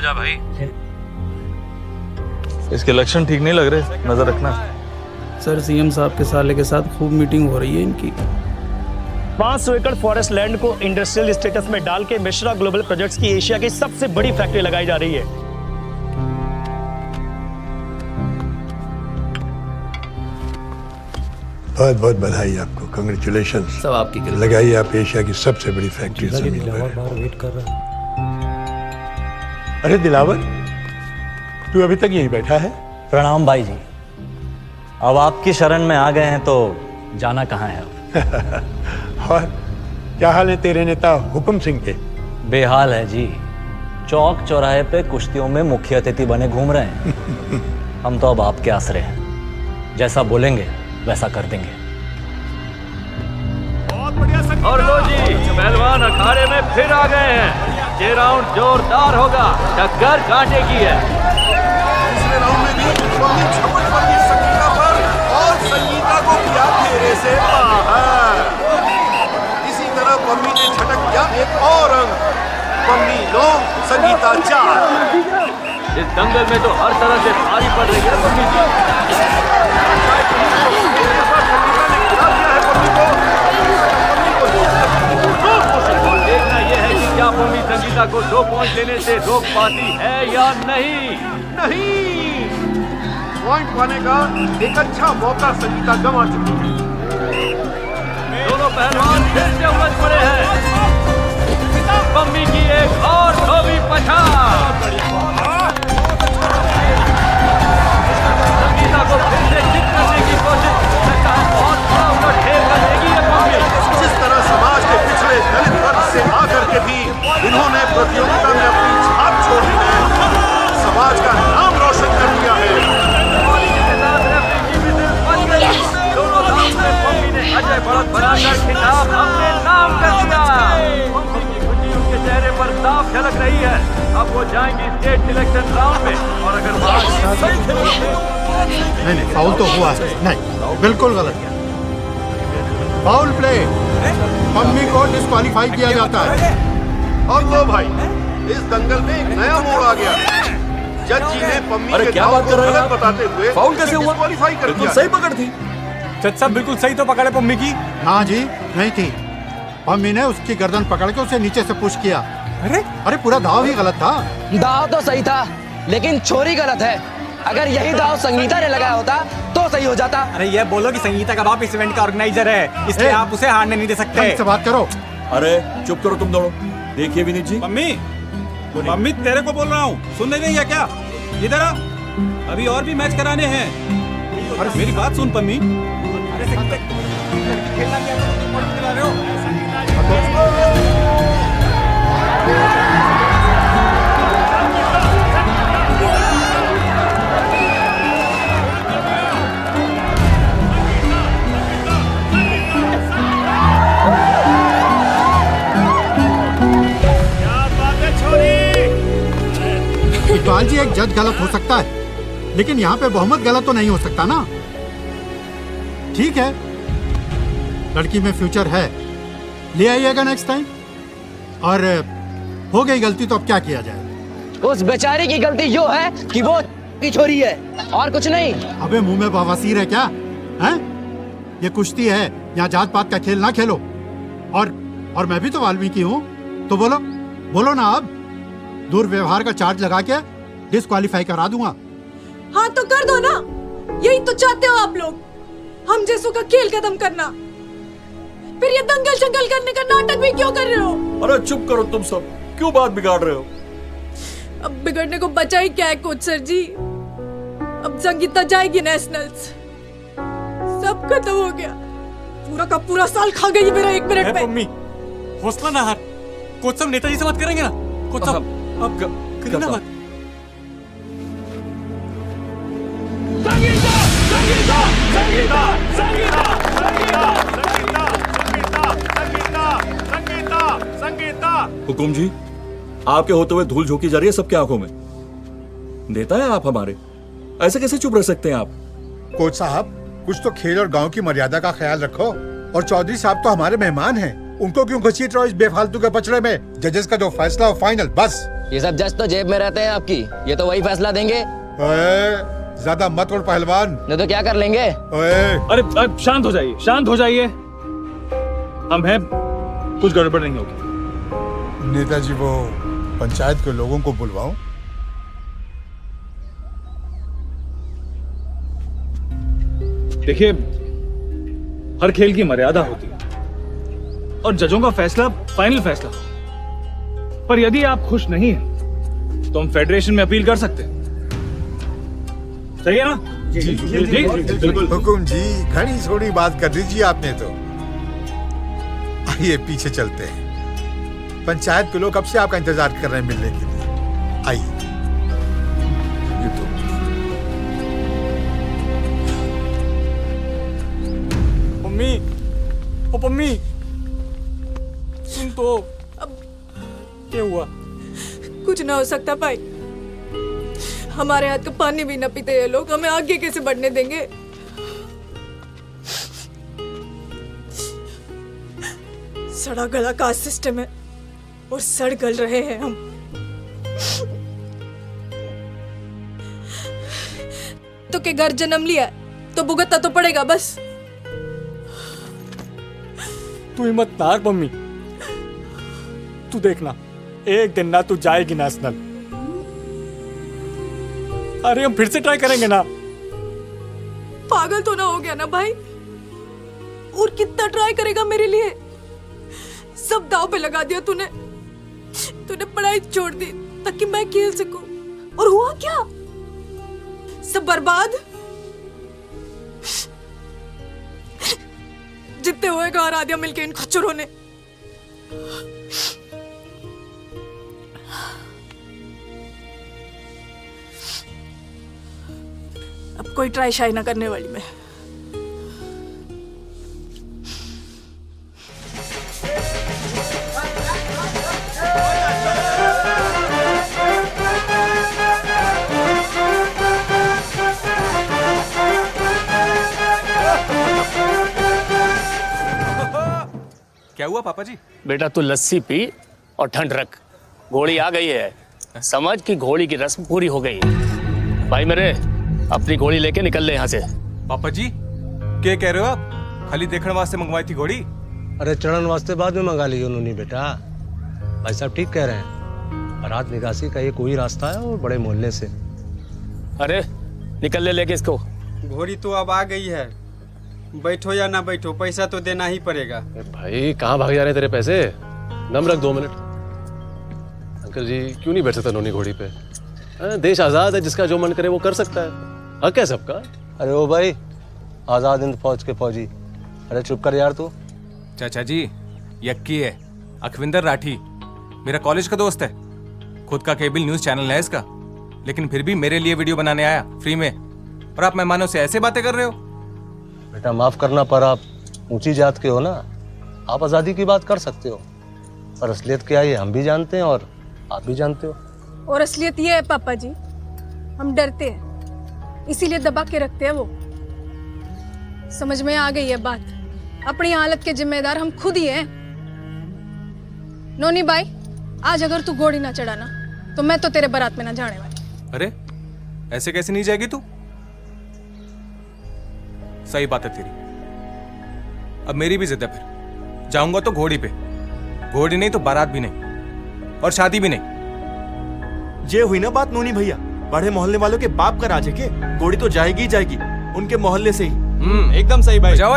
संभल जा भाई। इसके लक्षण ठीक नहीं लग रहे, नजर रखना। सर सीएम साहब के साले के साथ खूब मीटिंग हो रही है इनकी। 500 एकड़ फॉरेस्ट लैंड को इंडस्ट्रियल स्टेटस में डाल के मिश्रा ग्लोबल प्रोजेक्ट्स की एशिया की सबसे बड़ी फैक्ट्री लगाई जा रही है। बहुत बहुत बधाई आपको, कांग्रेचुलेशन। सब आपकी कृपा। लगाइए आप एशिया की सबसे बड़ी फैक्ट्री जमीन पर। बाहर वेट कर रहा है। अरे दिलावर, तू अभी तक यहीं बैठा है? प्रणाम भाई जी। अब आपकी शरण में आ गए हैं तो जाना कहाँ है अब? और क्या हाल है तेरे नेता हुकुम सिंह के? बेहाल है जी। चौक चौराहे पे कुश्तियों में मुख्य अतिथि बने घूम रहे हैं। हम तो अब आपके आसरे हैं, जैसा बोलेंगे वैसा कर देंगे। और लो जी, पहलवान अखाड़े में फिर आ गए हैं। ये राउंड जोरदार होगा, टक्कर कांटे की है। दूसरे राउंड में भी पम्मी झपट पड़ी संगीता पर और संगीता को किया घेरे से बाहर। इसी तरह पम्मी ने झटक दिया एक और अंक। पम्मी 9, संगीता 4। इस दंगल में तो हर तरह से भारी पड़ रही है पम्मी जी। देखना यह है कि क्या पम्मी संगीता को 2 पॉइंट लेने से रोक पाती है या नहीं। नहीं, पॉइंट पाने का एक अच्छा मौका संगीता गंवा चुकी है। दोनों पहलवान फिर से उलझ पड़े हैं। पम्मी की एक और धोबी पछाड़। संगीता को फिर से जित करने की कोशिश, लगता है बहुत बड़ा उलट खेल कर देगी ये पम्मी। जिस तरह समाज के पिछड़े दलित वर्ग से आकर के भी इन्होंने प्रतियोगिता में अपनी छाप छोड़ी है, समाज का नाम रोशन कर दिया है। दोनों राउंड में पम्मी ने अजय बढ़त बनाकर खिताब अपने नाम कर दिया। पम्मी की खुशी उनके चेहरे पर साफ झलक रही है। अब वो जाएंगी स्टेट सिलेक्शन राउंड में और अगर नहीं, फाउल तो हुआ है। नहीं, बिल्कुल गलत। फाउल प्ले, पम्मी को डिस्क्वालीफाई किया जाता है। और लो भाई, इस दंगल में एक नया मोड़ आ गया। जज जी ने पम्मी के दाव को गलत बताते हुए फाउल कैसे हुआ? डिस्क्वालीफाई कर दिया। सही पकड़ थी। जज साहब बिल्कुल सही तो पकड़े पम्मी की। हाँ जी, नहीं थी। पम्मी ने उसकी गर्दन पकड़ के उसे नीचे से पुश किया। अरे पूरा दाव ही गलत था। दाव तो सही था, लेकिन छोरी गलत है। अगर यही दाव संगीता ने लगाया होता तो सही हो जाता। अरे ये बोलो कि संगीता का बाप इस इवेंट का ऑर्गेनाइजर है, इसलिए आप उसे हारने नहीं दे सकते। से बात करो। अरे चुप करो तुम दोनों। देखिए विनीत जी। मम्मी तेरे को बोल रहा हूँ, सुन नहीं रही है क्या? इधर आ, अभी और भी मैच कराने हैं। अरे मेरी बात सुन पम्मी। इकबाल जी, एक जज गलत हो सकता है, लेकिन यहाँ पे बहुमत गलत तो नहीं हो सकता ना। ठीक है, लड़की में फ्यूचर है, ले आइएगा नेक्स्ट टाइम। और हो गई गलती तो अब क्या किया जाए। उस बेचारी की गलती यो है कि वो छोरी है और कुछ नहीं। अबे मुंह में बवासीर है क्या? हैं? ये कुश्ती है, यहाँ जात पात का खेल ना खेलो। और मैं भी तो वाल्मीकि हूँ, तो बोलो ना। अब दुर्व्यवहार का चार्ज लगा के डिस्क्वालीफाई करा दूंगा। हाँ तो कर दो ना, यही तो चाहते हो आप लोग, हम जैसों का खेल खत्म करना। फिर ये दंगल शंगल करने का नाटक भी क्यों कर रहे हो? अरे चुप करो तुम सब, क्यों बात बिगाड़ रहे हो? अब बिगड़ने को बचा ही क्या है कोच सर जी। अब संगीता जाएगी नेशनल्स, सब खत्म हो गया। पूरा का पूरा साल खा गई मेरा 1 मिनट में। मम्मी हौसला ना हार, कोच साहब नेताजी से बात करेंगे ना। कोच साहब अब करिए ना बात। संगीता संगीता संगीता संगीता संगीता संगीता संगीता संगीता संगीता। हुकुम जी, आपके होते हुए धूल झोंकी जा रही है सबके आंखों में। नेता है आप हमारे, ऐसे कैसे चुप रह सकते हैं आप? कोच साहब, कुछ तो खेल और गांव की मर्यादा का ख्याल रखो। और चौधरी साहब तो हमारे मेहमान हैं, उनको क्यों घसीट रहे हो इस बेफालतू के पचड़े में? जजेस का जो फैसला हो फाइनल बस। ये सब जज तो जेब में रहते हैं आपकी, ये तो वही फैसला देंगे। ओए, ज्यादा मत उड़ पहलवान, नहीं तो क्या कर लेंगे? ओए अरे शांत हो जाइए, शांत हो जाइए। हम हैं, कुछ गड़बड़ नहीं होगी। नेताजी वो पंचायत के लोगों को बुलवाऊं? देखिए, हर खेल की मर्यादा होती है और जजों का फैसला फाइनल फैसला। पर यदि आप खुश नहीं हैं, तो हम फेडरेशन में अपील कर सकते हैं। सही है ना? जी बिल्कुल। हुकुम जी, घड़ी थोड़ी बात कर दीजिए आपने तो। आइए पीछे चलते हैं। पंचायत के लोग कब से आपका इंतजार कर रहे हैं मिलने के लिए। आइए। ये तो पम्मी, ओ पम्मी, सुन तो। अब क्या हुआ? कुछ ना हो सकता भाई, हमारे हाथ का पानी भी ना पीते ये लोग, हमें आगे कैसे बढ़ने देंगे? सड़ा गला कास्ट सिस्टम है और सड़ गल रहे हैं हम। तो के घर जन्म लिया है तो भुगतना तो पड़ेगा बस। तू हिम्मत ना हार पम्मी, तू देखना एक दिन ना तू जाएगी नेशनल। अरे हम फिर से ट्राई करेंगे ना। पागल तो ना हो गया ना भाई? और कितना ट्राई करेगा मेरे लिए? सब दाव पे लगा दिया तूने। तूने पढ़ाई छोड़ दी ताकि मैं खेल सकूं, और हुआ क्या? सब बर्बाद। जितने होएगा हरा दिया मिलके इन खच्चरों ने। अब कोई ट्राई शाई ना करने वाली मैं। क्या हुआ पापा जी? बेटा तू लस्सी पी और ठंड रख, घोड़ी आ गई है। समझ कि घोड़ी की रस्म पूरी हो गई है। भाई मेरे, अपनी घोड़ी लेके निकल ले यहाँ से। पापा जी क्या कह रहे हो आप? खाली देखने वास्ते मंगवाई थी घोड़ी? अरे चढ़न वास्ते बाद में मंगा ली उन्होंने बेटा। भाई साहब ठीक कह रहे हैं, बारात निकासी का ये कोई रास्ता है और बड़े मोहल्ले से। अरे निकल ले लेके इसको। घोड़ी तो अब आ गई है, बैठो या ना बैठो पैसा तो देना ही पड़ेगा। भाई कहाँ भाग जा रहे हैं तेरे पैसे? नम रख 2 मिनट। अंकल जी क्यों नहीं बैठ सकता नोनी घोड़ी पे? देश आजाद है, जिसका जो मन करे वो कर सकता है, हक है सबका। अरे ओ भाई, आजाद हिंद फौज के फौजी। अरे चुप कर यार तू। चाचा जी यक्की है, अखविंदर राठी मेरा कॉलेज का दोस्त है, खुद का केबल न्यूज चैनल है इसका, लेकिन फिर भी मेरे लिए वीडियो बनाने आया फ्री में, और आप मेहमानों से ऐसे बातें कर रहे हो। बेटा माफ करना, पर आप ऊंची जात के हो ना, आप आजादी की बात कर सकते हो, पर असलियत क्या है ये हम भी जानते हैं और आप भी जानते हो। और असलियत ये है पापा जी, हम डरते हैं इसीलिए दबा के रखते हैं वो। समझ में आ गई है बात, अपनी हालत के जिम्मेदार हम खुद ही हैं। नोनी भाई, आज अगर तू घोड़ी ना चढ़ाना तो मैं तो तेरे बारात में ना जाने वाली। अरे ऐसे कैसे नहीं जाएगी तू? सही बात है तेरी, अब मेरी भी जिद है, फिर जाऊंगा तो घोड़ी पे, घोड़ी नहीं तो बारात भी नहीं, और शादी भी नहीं। ये हुई ना बात नोनी भैया, बड़े मोहल्ले वालों के बाप का राज है के घोड़ी तो जाएगी ही जाएगी, उनके मोहल्ले से ही। एकदम सही भाई। जाओ।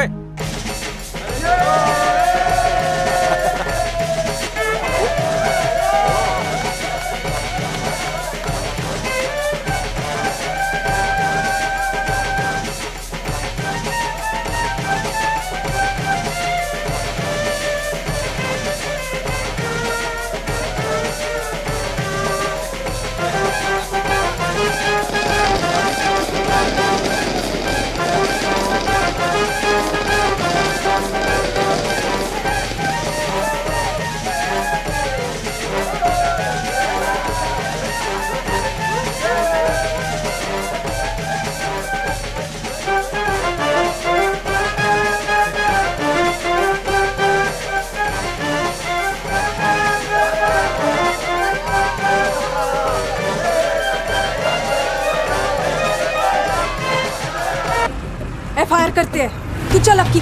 एफआईआर करते हैं। तू चल अक्की।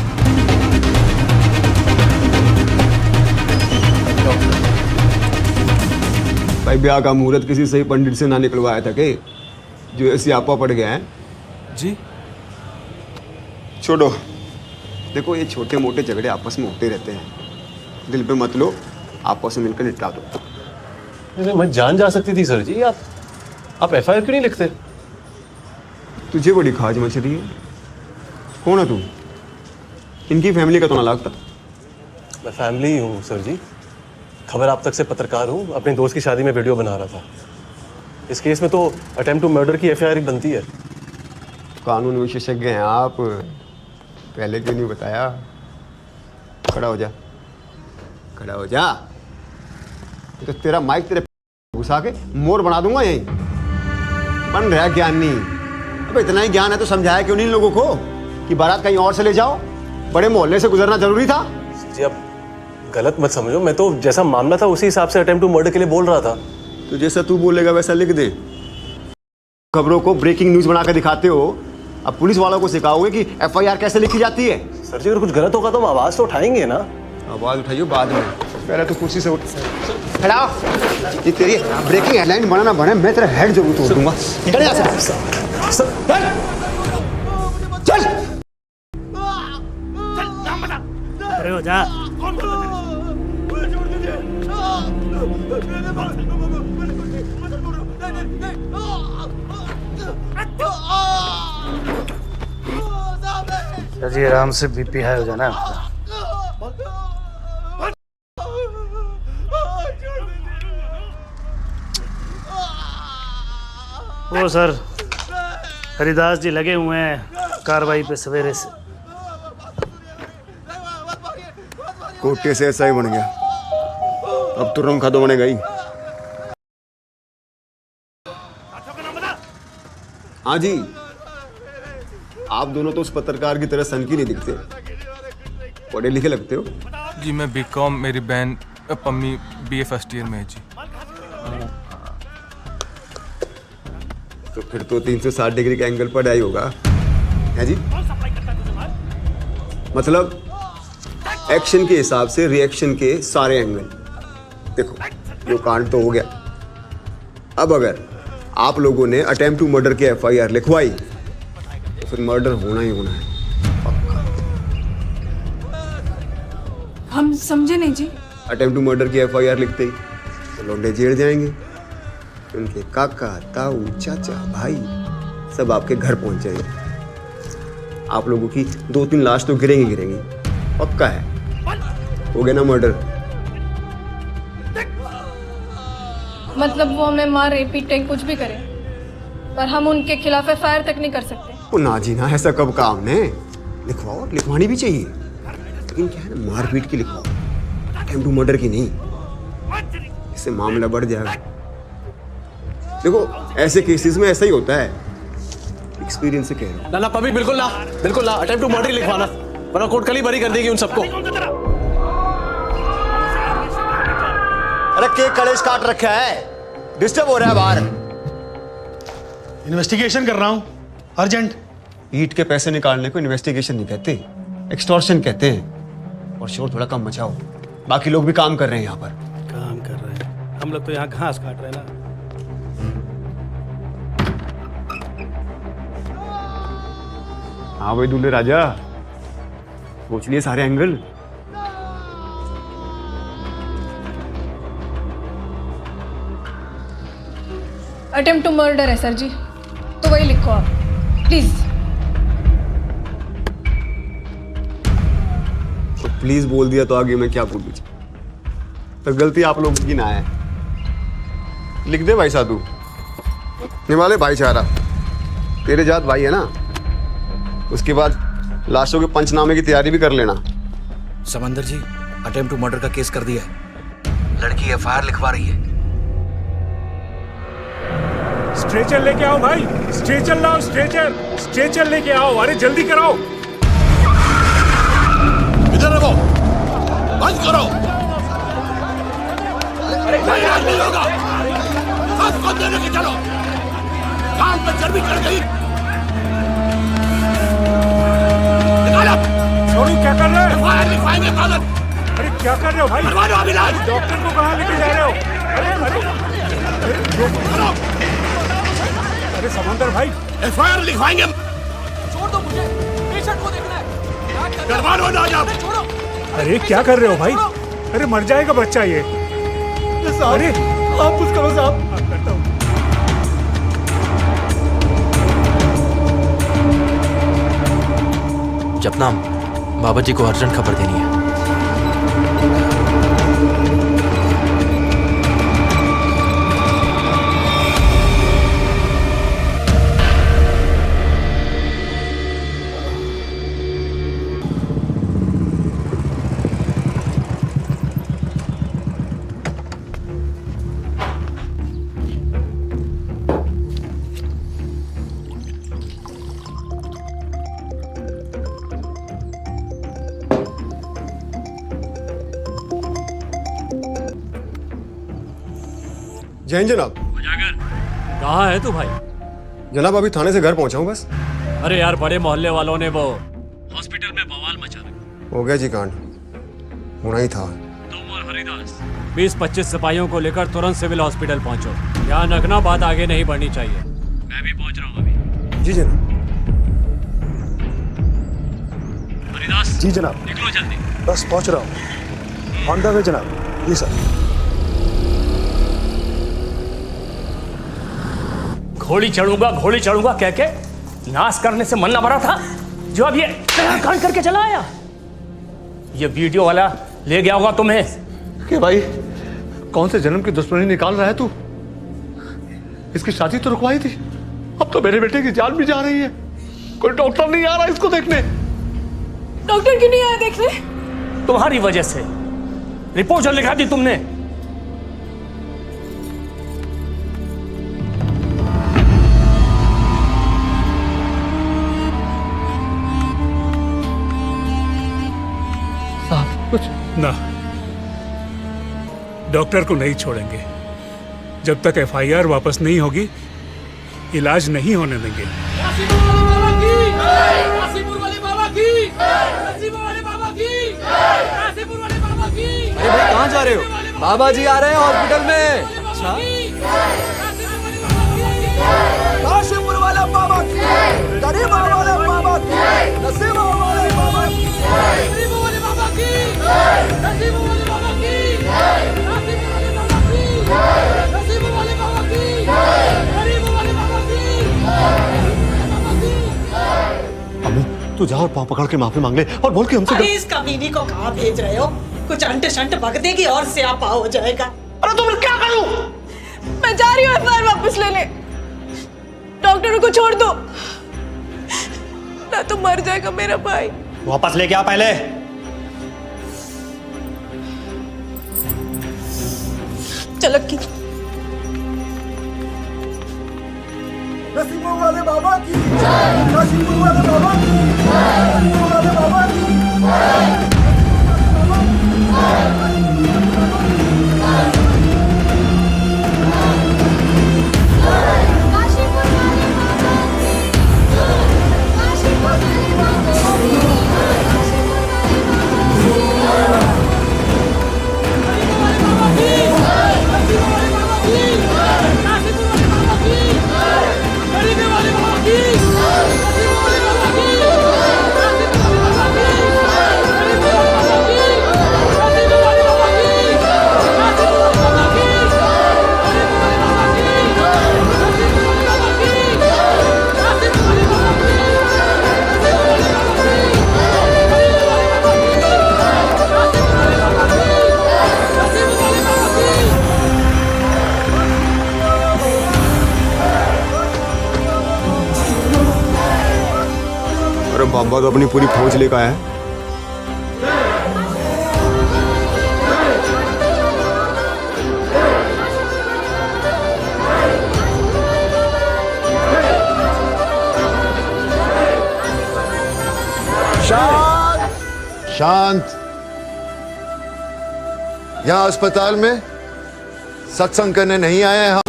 भाई ब्याह का मुहूर्त किसी सही पंडित से ना निकलवाया था के जो ऐसी आपा पड़ गया है जी। छोड़ो, देखो ये छोटे मोटे झगड़े आपस में होते रहते हैं, दिल पे मत लो, आपस में मिलकर निपटा दो। मैं जान जा सकती थी सर जी, आप एफआईआर क्यों नहीं लिखते? तुझे बड़ी खाज मच रही है। कौन है तू? इनकी फैमिली का तो ना लगता। मैं फैमिली हूँ सर जी, खबर आप तक से पत्रकार हूँ, अपने दोस्त की शादी में वीडियो बना रहा था। इस केस में तो अटेम्प्ट टू मर्डर की एफआईआर ही बनती है। कानून विशेषज्ञ हैं आप, पहले क्यों नहीं बताया? खड़ा हो जा, खड़ा हो जा, तो तेरा माइक तेरे घुसा के मोर बना दूंगा यहीं। बन रहा ज्ञान नहीं। अब इतना ही ज्ञान है तो समझाया क्यों नहीं लोगों को कि बारात कहीं और से ले जाओ? बड़े मोहल्ले से गुजरना जरूरी था? जी आप गलत मत समझो, मैं तो जैसा मामला था उसी हिसाब से अटेम्प्ट टू मर्डर के लिए बोल रहा था। तो जैसा तू बोलेगा वैसा लिख दे। खबरों को ब्रेकिंग न्यूज बनाकर दिखाते हो, अब पुलिस वालों को सिखाओगे कि एफआईआर कैसे लिखी जाती है? सर जी अगर कुछ गलत होगा तो हम आवाज तो उठाएंगे ना। आवाज उठाइयो बाद में, पहले तो कुर्सी से उठ खड़ा हो। ये तेरी ब्रेकिंग हेडलाइन बना ना बने, मैं तेरा हेड जरूर तोड़ दूंगा। निकल यहाँ से। चल अरे हो जा। जी आराम से बीपी हाई हो जाना। वो सर हरिदास जी लगे हुए हैं कार्रवाई पे सवेरे से। कोटे से ऐसा ही बन गया, अब तो रंग खादो बनेगा ही। हाँ जी, आप दोनों तो उस पत्रकार की तरह सनकी नहीं दिखते, पढ़े लिखे लगते हो। जी मैं बीकॉम, मेरी बहन पम्मी बीए फर्स्ट ईयर में है जी। तो फिर तो 360 डिग्री का एंगल पर आई होगा है जी। मतलब एक्शन के हिसाब से रिएक्शन के सारे एंगल। देखो जो कांड तो हो गया, अब अगर आप लोगों ने अटेम्प्ट टू मर्डर की एफआईआर लिखवाई तो फिर मर्डर होना ही होना है। हम समझे नहीं जी। अटेम्प्ट टू मर्डर की एफआईआर लिखते ही तो लौंडे जेल जाएंगे, उनके काका ताऊ चाचा भाई सब आपके घर पहुंच जाएंगे। आप लोगों की 2-3 लाश तो गिरेंगी, पक्का है। हो गया ना मर्डर। मतलब वो हमें मारे पीटे कुछ भी करे, पर हम उनके खिलाफ एफआईआर तक नहीं कर सकते। वो ना जी ना, ऐसा कब कहा हमने? लिखवाओ, लिखवानी भी चाहिए, लेकिन क्या है ना, मारपीट की लिखवाओ, अटेम्प्ट टू मर्डर की नहीं। इससे मामला बढ़ जाएगा। देखो ऐसे केसेस में ऐसा ही होता है, एक्सपीरियंस से कह रहा हूँ। ना पब्लिक बिल्कुल ना, बिल्कुल ना, अटेम्प्ट टू मर्डर लिखवाना, वरना कोर्ट कल ही बरी कर देगी उन सबको। अरे केक कलेश काट रखा है, डिस्टर्ब हो रहा है बाहर। इन्वेस्टिगेशन कर रहा हूँ, अर्जेंट। ईट के पैसे निकालने को इन्वेस्टिगेशन नहीं कहते, एक्सटॉर्शन कहते हैं। और शोर थोड़ा कम मचाओ, बाकी लोग भी काम कर रहे हैं यहाँ पर। काम कर रहे हैं हम लोग तो यहाँ घास काट रहे हैं ना। हाँ भाई दूल्हे राजा, सोच लिए सारे एंगल। अटेम्प्ट टू मर्डर है सर जी, तो वही लिखो आप प्लीज। तो प्लीज बोल दिया तो आगे मैं क्या बोलूँ? तो गलती आप लोगों की ना है। लिख दे भाई साधु, निवाले भाईचारा, तेरे जात भाई है ना। उसके बाद लाशों के पंचनामे की तैयारी भी कर लेना। समंदर जी अटेम्प्ट टू मर्डर का केस कर दिया है, लड़की एफआईआर लिखवा रही है। स्ट्रेचर लेके आओ भाई, स्ट्रेचर लाओ, स्ट्रेचर लेके आओ, अरे जल्दी कराओ। इधर रहो, बंद करो। अरे नहीं होगा, सांस को देने के चलो, कान पे चर्बी चढ़ गई। लिखवाएंगे कागज। अरे क्या कर रहे हो भाई? करवा लो अब इलाज। डॉक्टर को कहाँ लेके जा रहे हो? अरे समंदर भाई, FIR लिखवाएंगे। छोड़ दो मुझे, पेशेंट को देखना है। करवा लो इलाज आप। छोड़ो। अरे क्या कर रहे हो भाई? अरे मर जाएगा बच्चा ये। अरे आप कुछ करो साहब। करता हूँ। जपनाम, बाबा जी को अर्जेंट खबर देनी है। जैन जनाब। कहाँ है तू भाई? जनाब अभी थाने से घर पहुंचा हूँ बस। अरे यार, बड़े मोहल्ले वालों ने वो हॉस्पिटल में बवाल मचा रखा। हो गया जी कांड, होना ही था। तुम और हरिदास 20-25 सिपाहियों को लेकर तुरंत सिविल हॉस्पिटल पहुंचो। ध्यान रखना, बात आगे नहीं बढ़नी चाहिए। मैं भी पहुंच रहा हूँ अभी। जी जनाब। हरिदास जी जनाब। निकलो जल्दी। बस पहुंच रहा हूँ। ऑन द वे जनाब। जी सर। घोड़ी चढ़ूंगा कह के नाश करने से मन न भरा था, जो अब ये कांड करके चला आया। ये वीडियो वाला ले गया होगा तुम्हें। कि भाई कौन से जन्म की दुश्मनी निकाल रहा है तू? इसकी शादी तो रुकवाई थी, अब तो मेरे बेटे की जान भी जा रही है। कोई डॉक्टर नहीं आ रहा इसको देखने। डॉक्टर क्यों नहीं आया देखने? तुम्हारी वजह से रिपोर्ट जो लिखा दी तुमने। कुछ ना, डॉक्टर को नहीं छोड़ेंगे जब तक FIR वापस नहीं होगी। इलाज नहीं होने देंगे। अरे भाई कहाँ जा रहे हो? बाबा जी आ रहे हैं हॉस्पिटल में। अच्छा, काशीपुर वाले बाबा की, गरीब वाले बाबा की, नसीब वाले बाबा की, गरीब वाले बाबा की, नसीब वाले बाबा की, नसीब वाले बाबा की, नसीब वाले बाबा की, गरीब वाले बाबा की। अम्मी तू जा और पाँव पकड़ के माफी मांग ले और बोल के हमसे। इस कमीनी को कहाँ भेज रहे हो? कुछ अंट शंट बक देगी और स्यापा हो जाएगा। अरे तुम क्या करूं? मैं जा रही हूँ FIR वापस लेने। डॉक्टरों को छोड़ दो, ना तो मर जाएगा मेरा भाई। वापस लेके आ पहले। चलक्की। नसीब वाले बाबा की, नसीब वाले बाबा की, नसीब वाले बाबा की। बाबा तो अपनी पूरी फौज लेकर आया है। शांत। यहाँ अस्पताल में सत्संग करने नहीं आए हैं हम।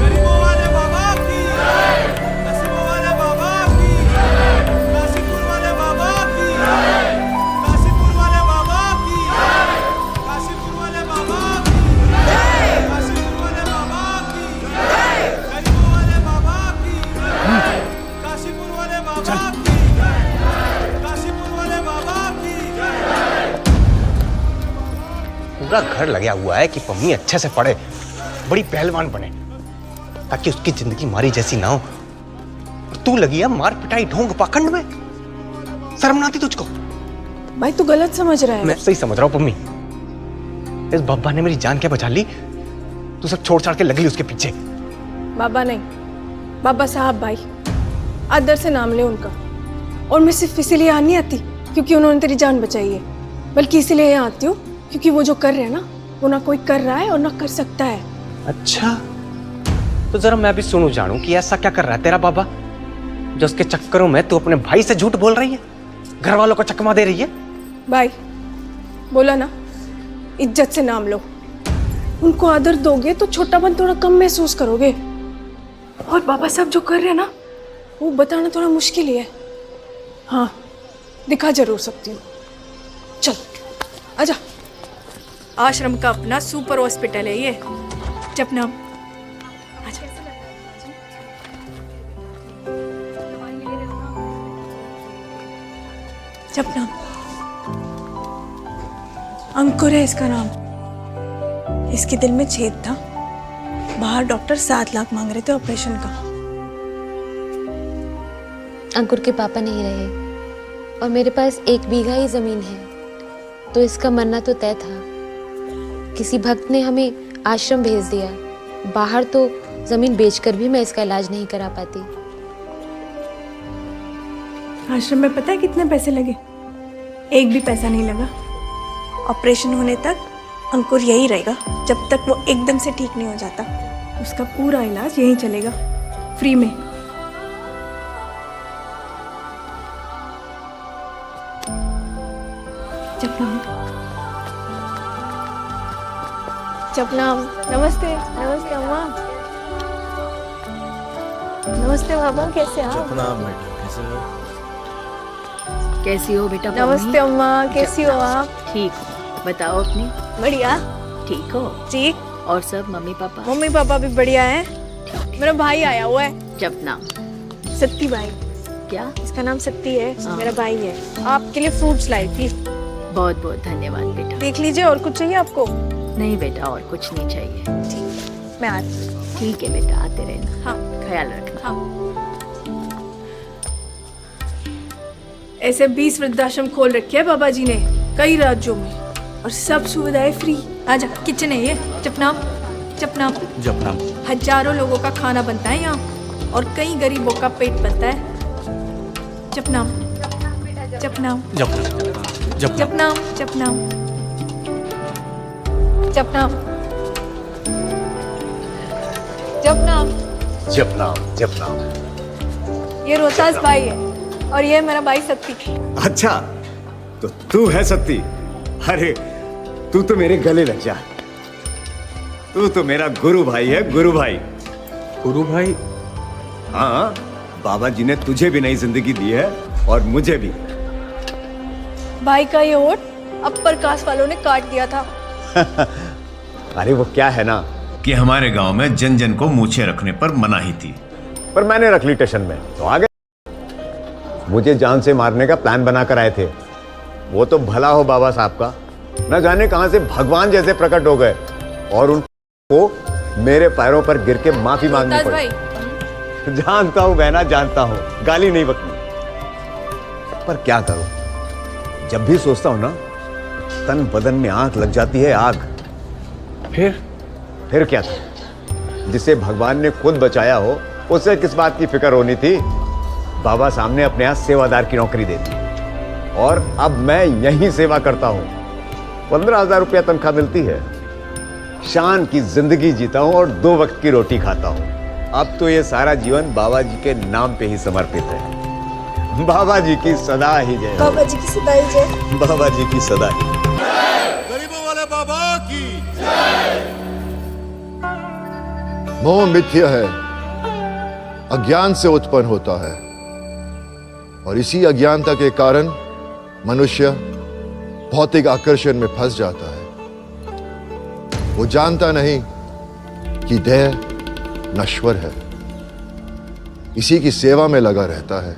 गरीबों वाले बाबा पूरा घर लगा हुआ है कि पम्मी अच्छे से पढ़े, बड़ी पहलवान बने, ताकि उसकी जिंदगी मारी जैसी ना हो। तू लगी है मार पिटाई ढोंग पाखंड में। शर्म ना आती तुझको? भाई तू गलत समझ रहा है। मैं सही समझ रहा हूँ पम्मी। इस बाबा ने मेरी जान क्या बचा ली, तू सब छोड़ छाड़ के लग ली उसके पीछे। बाबा नहीं, बाबा साहब भाई, आदर से नाम ले उनका। और मैं सिर्फ इसीलिए यहाँ नहीं आती क्योंकि उन्होंने तेरी जान बचाई है, बल्कि इसीलिए यहाँ आती हूँ क्योंकि वो जो कर रहे हैं ना, वो ना कोई कर रहा है और ना कर सकता है। अच्छा, तो जरा मैं भी सुनूं जानूं कि ऐसा क्या कर रहा है तेरा बाबा जो उसके चक्करों में तू अपने भाई से झूठ बोल रही है, घर वालों को चकमा दे रही है। भाई बोला ना, इज्जत से नाम लो। उनको आदर दोगे तो छोटापन थोड़ा कम महसूस करोगे। और बाबा साहब जो कर रहे हैं ना, वो बताना थोड़ा मुश्किल ही है। हाँ, दिखा जरूर सकती हूँ। चल आजा। आश्रम का अपना सुपर हॉस्पिटल है ये। जपना। आजा। जपना। अंकुर है इसका नाम। इसके दिल में छेद था। बाहर डॉक्टर 7 लाख मांग रहे थे ऑपरेशन का। अंकुर के पापा नहीं रहे और मेरे पास 1 बीघा ही जमीन है, तो इसका मरना तो तय था। किसी भक्त ने हमें आश्रम भेज दिया। बाहर तो जमीन बेचकर भी मैं इसका इलाज नहीं करा पाती। आश्रम में पता है कितने पैसे लगे? 1 भी पैसा नहीं लगा। ऑपरेशन होने तक अंकुर यही रहेगा, जब तक वो एकदम से ठीक नहीं हो जाता। उसका पूरा इलाज यहीं चलेगा, फ्री में। जपनाम। जपनाम। नमस्ते। नमस्ते अम्मा। नमस्ते बाबा, कैसे आप? जपनाम बेटा, कैसे हो? कैसी हो बेटा? नमस्ते अम्मा, कैसी हो आप? ठीक, बताओ अपनी। बढ़िया। ठीक हो? ठीक। और सब मम्मी पापा? मम्मी पापा भी बढ़िया हैं। मेरा भाई आया हुआ है। जब नाम? सत्ती भाई। क्या? इसका नाम सत्ती है, मेरा भाई है। आपके लिए फ्रूट्स लाई थी। बहुत बहुत धन्यवाद बेटा। देख लीजिए, और कुछ चाहिए आपको? नहीं बेटा, और कुछ नहीं चाहिए। ठीक, मैं आती हूँ। ठीक है बेटा, आते रहना। हाँ, ख्याल रखना। हाँ। ऐसे 20 वृद्धाश्रम खोल रखे हैं बाबा जी ने कई राज्यों में, और सब सुविधाएं फ्री। आजा, किचन है ये। जपनाम। जपनाम। जपनाम। हजारों लोगों का खाना बनता है यहाँ, और कई गरीबों का पेट भरता है। जपनाम। जपनाम। जपनाम। जपनाम। जपनाम। जपनाम। जपनाम। जपनाम। जपनाम। ये रोहतास भाई है, और ये मेरा भाई सत्ती। अच्छा, तो तू है सत्ती? अरे तू तो मेरे गले लग जा। तू तो मेरा गुरु भाई है, गुरु भाई। गुरु भाई? हाँ, बाबा जी ने तुझे भी नई जिंदगी दी है और मुझे भी। भाई का ये वोट अपर कास्ट वालों ने काट दिया था। अरे वो क्या है ना कि हमारे गांव में जन जन को मूछें रखने पर मनाही थी, पर मैंने रख ली स्टेशन में, तो आ गए। मुझे जान से मारने का प्लान बनाकर आए थे। वो तो भला हो बाबा साहब का, न जाने कहां से भगवान जैसे प्रकट हो गए और उनको मेरे पैरों पर गिर के माफी मांगनी पड़ी। जानता हूं बहना, जानता हूं, गाली नहीं बकनी, पर क्या करूं, जब भी सोचता हूं ना, तन बदन में आग लग जाती है, आग। फिर क्या था? जिसे भगवान ने खुद बचाया हो, उसे किस बात की फिक्र होनी थी? बाबा सामने अपने यहाँ सेवादार की नौकरी दे दी, और अब मैं यहीं सेवा करता हूँ। 15,000 रुपया तनख्वाह मिलती है। शान की जिंदगी जीता हूँ और 2 वक्त की रोटी खाता हूँ। अब तो ये सारा जीवन बाबा जी के नाम पे ही समर्पित है। बाबा जी की सदा ही जय। बाबा जी की सदा ही जय। बाबा जी की सदा ही। गरीबों वाले बाबा की मोह मिथ्या है, अज्ञान से उत्पन्न होता है, और इसी अज्ञानता के कारण मनुष्य भौतिक आकर्षण में फंस जाता है। वो जानता नहीं कि देह नश्वर है, इसी की सेवा में लगा रहता है।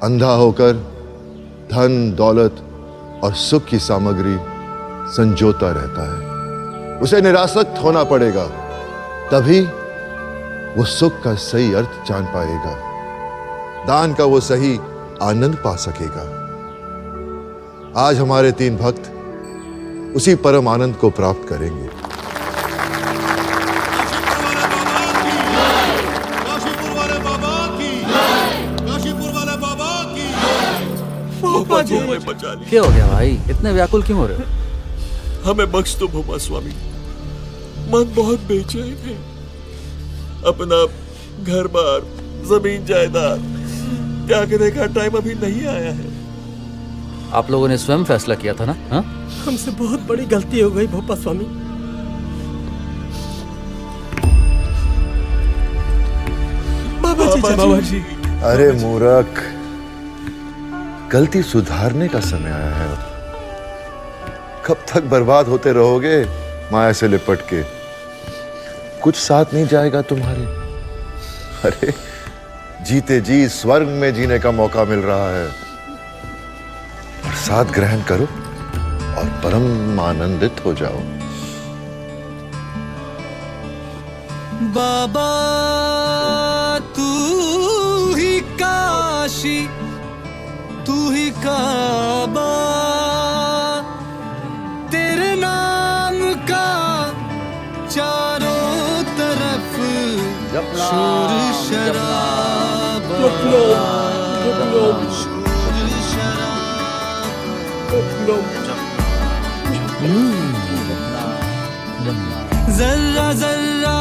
अंधा होकर धन, दौलत और सुख की सामग्री संजोता रहता है। उसे निरासक्त होना पड़ेगा, तभी वो सुख का सही अर्थ जान पाएगा, दान का वो सही आनंद पा सकेगा। आज हमारे 3 भक्त उसी परम आनंद को प्राप्त करेंगे। भोपा जी हमें बचा ली। क्या हो गया भाई, इतने व्याकुल क्यों हो रहे हो? हमें बख्श दो भोपा स्वामी, मन बहुत बेचैन है। अपना घर बार, जमीन जायदाद त्यागने का टाइम अभी नहीं आया है। आप लोगों ने स्वयं फैसला किया था ना? हाँ? हमसे बहुत बड़ी गलती हो गई भोपा स्वामी। बाबा जी। अरे मूर्ख, गलती सुधारने का समय आया है। अब कब तक बर्बाद होते रहोगे माया से लिपट के? कुछ साथ नहीं जाएगा तुम्हारे। अरे जीते जी स्वर्ग में जीने का मौका मिल रहा है। प्रसाद ग्रहण करो और परम आनंदित हो जाओ। बाबा तू ही काशी, तू ही काबा, तेरे नाम का चारों तरफ शोर शराब, शोर शराब। जर्रा जर्रा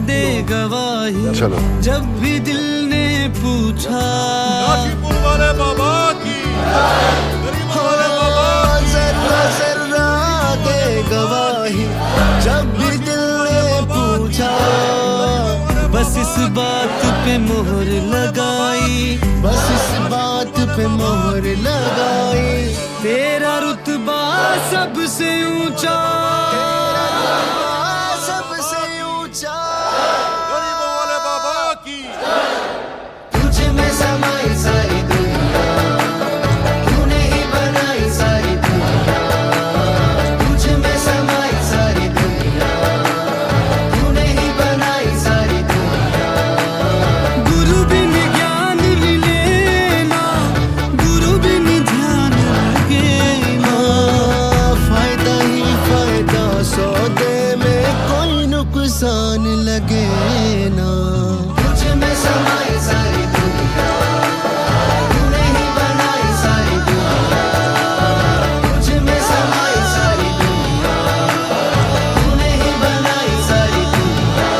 दे गवाही, चलो। जब भी दिल ने पूछा। काशीपुर वाले बाबा की, गरीब वाले बाबा की। जर्रा जर्रा दे गवाही, जब भी दिल ने पूछा। बस इस बात पे मोहर लगाई, बस इस बात पे मोहर लगाई। तेरा रुतबा सबसे ऊंचा, सबसे ऊंचा। गरीबों वाले बाबा की। तुझ में समाई सारी दुनिया, तूने ही बनाई सारी दुनिया। तुझ में समाई सारी दुनिया, तूने ही बनाई सारी दुनिया। गुरु बिन ज्ञान मिले ना, गुरु बिन ध्यान लगे ना। फायदा ही फायदा सौदे में, कोई नुकसान लगे ना। तुझ में समाई सारी दुनिया, तूने ही बनाई सारी दुनिया। तुझ में समाई सारी दुनिया, तूने ही बनाई सारी दुनिया।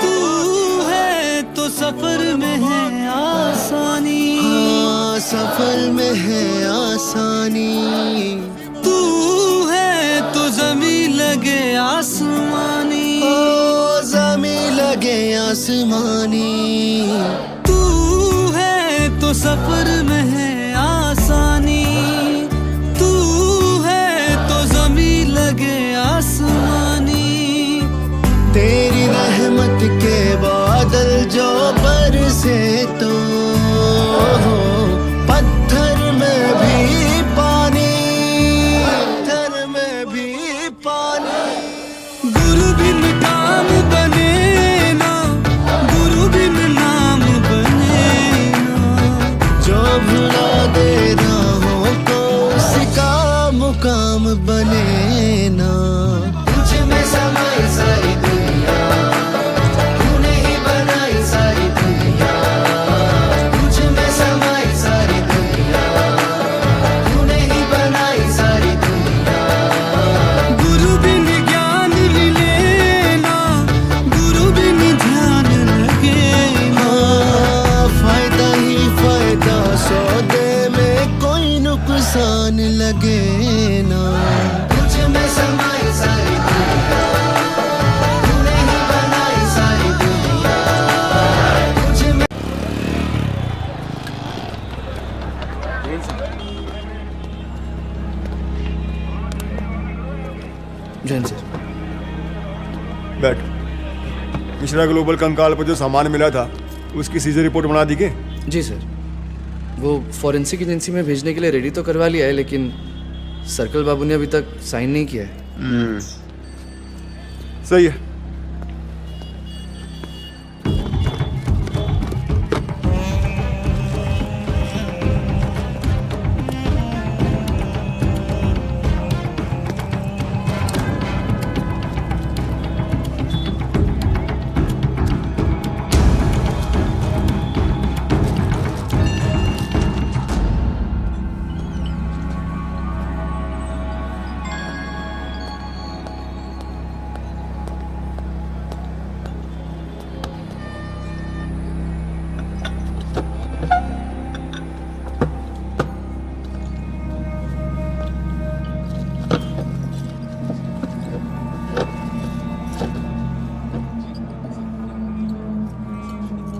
तू है तो सफर में है आसानी, हाँ सफर में है आसानी। तू है तो जमीन लगे आसमानी, ओ जमीन लगे आसमानी। तू है तो सफर में है आसानी, तू है तो जमीन लगे आसमानी। तेरी रहमत के बादल जो बरसे तो पत्थर में भी पानी, पत्थर में भी पानी। गुरु बिन काम बने ना, गुरु बिन नाम बने ना। जो भुला दे राहों को, उसका मुकाम बने ना। तुझ में समाई सारी दुनिया, तूने ही बनाई सारी दुनिया। तुझ में समाई सारी दुनिया, तूने ही बनाई सारी दुनिया। गुरु बिन ज्ञान मिले ना, गुरु बिन ध्यान लगे ना। फायदा ही फायदा सौदे में, कोई नुकसान लगे ना। तुझ में समाई सारी दुनिया, तूने ही बनाई सारी दुनिया। तुझ में जैन सर। बैठ। मिश्रा ग्लोबल कंकाल पर जो सामान मिला था उसकी सीजर रिपोर्ट बना दी के? जी सर, वो फॉरेंसिक एजेंसी में भेजने के लिए रेडी तो करवा लिया है, लेकिन सर्कल बाबू ने अभी तक साइन नहीं किया है। सही है।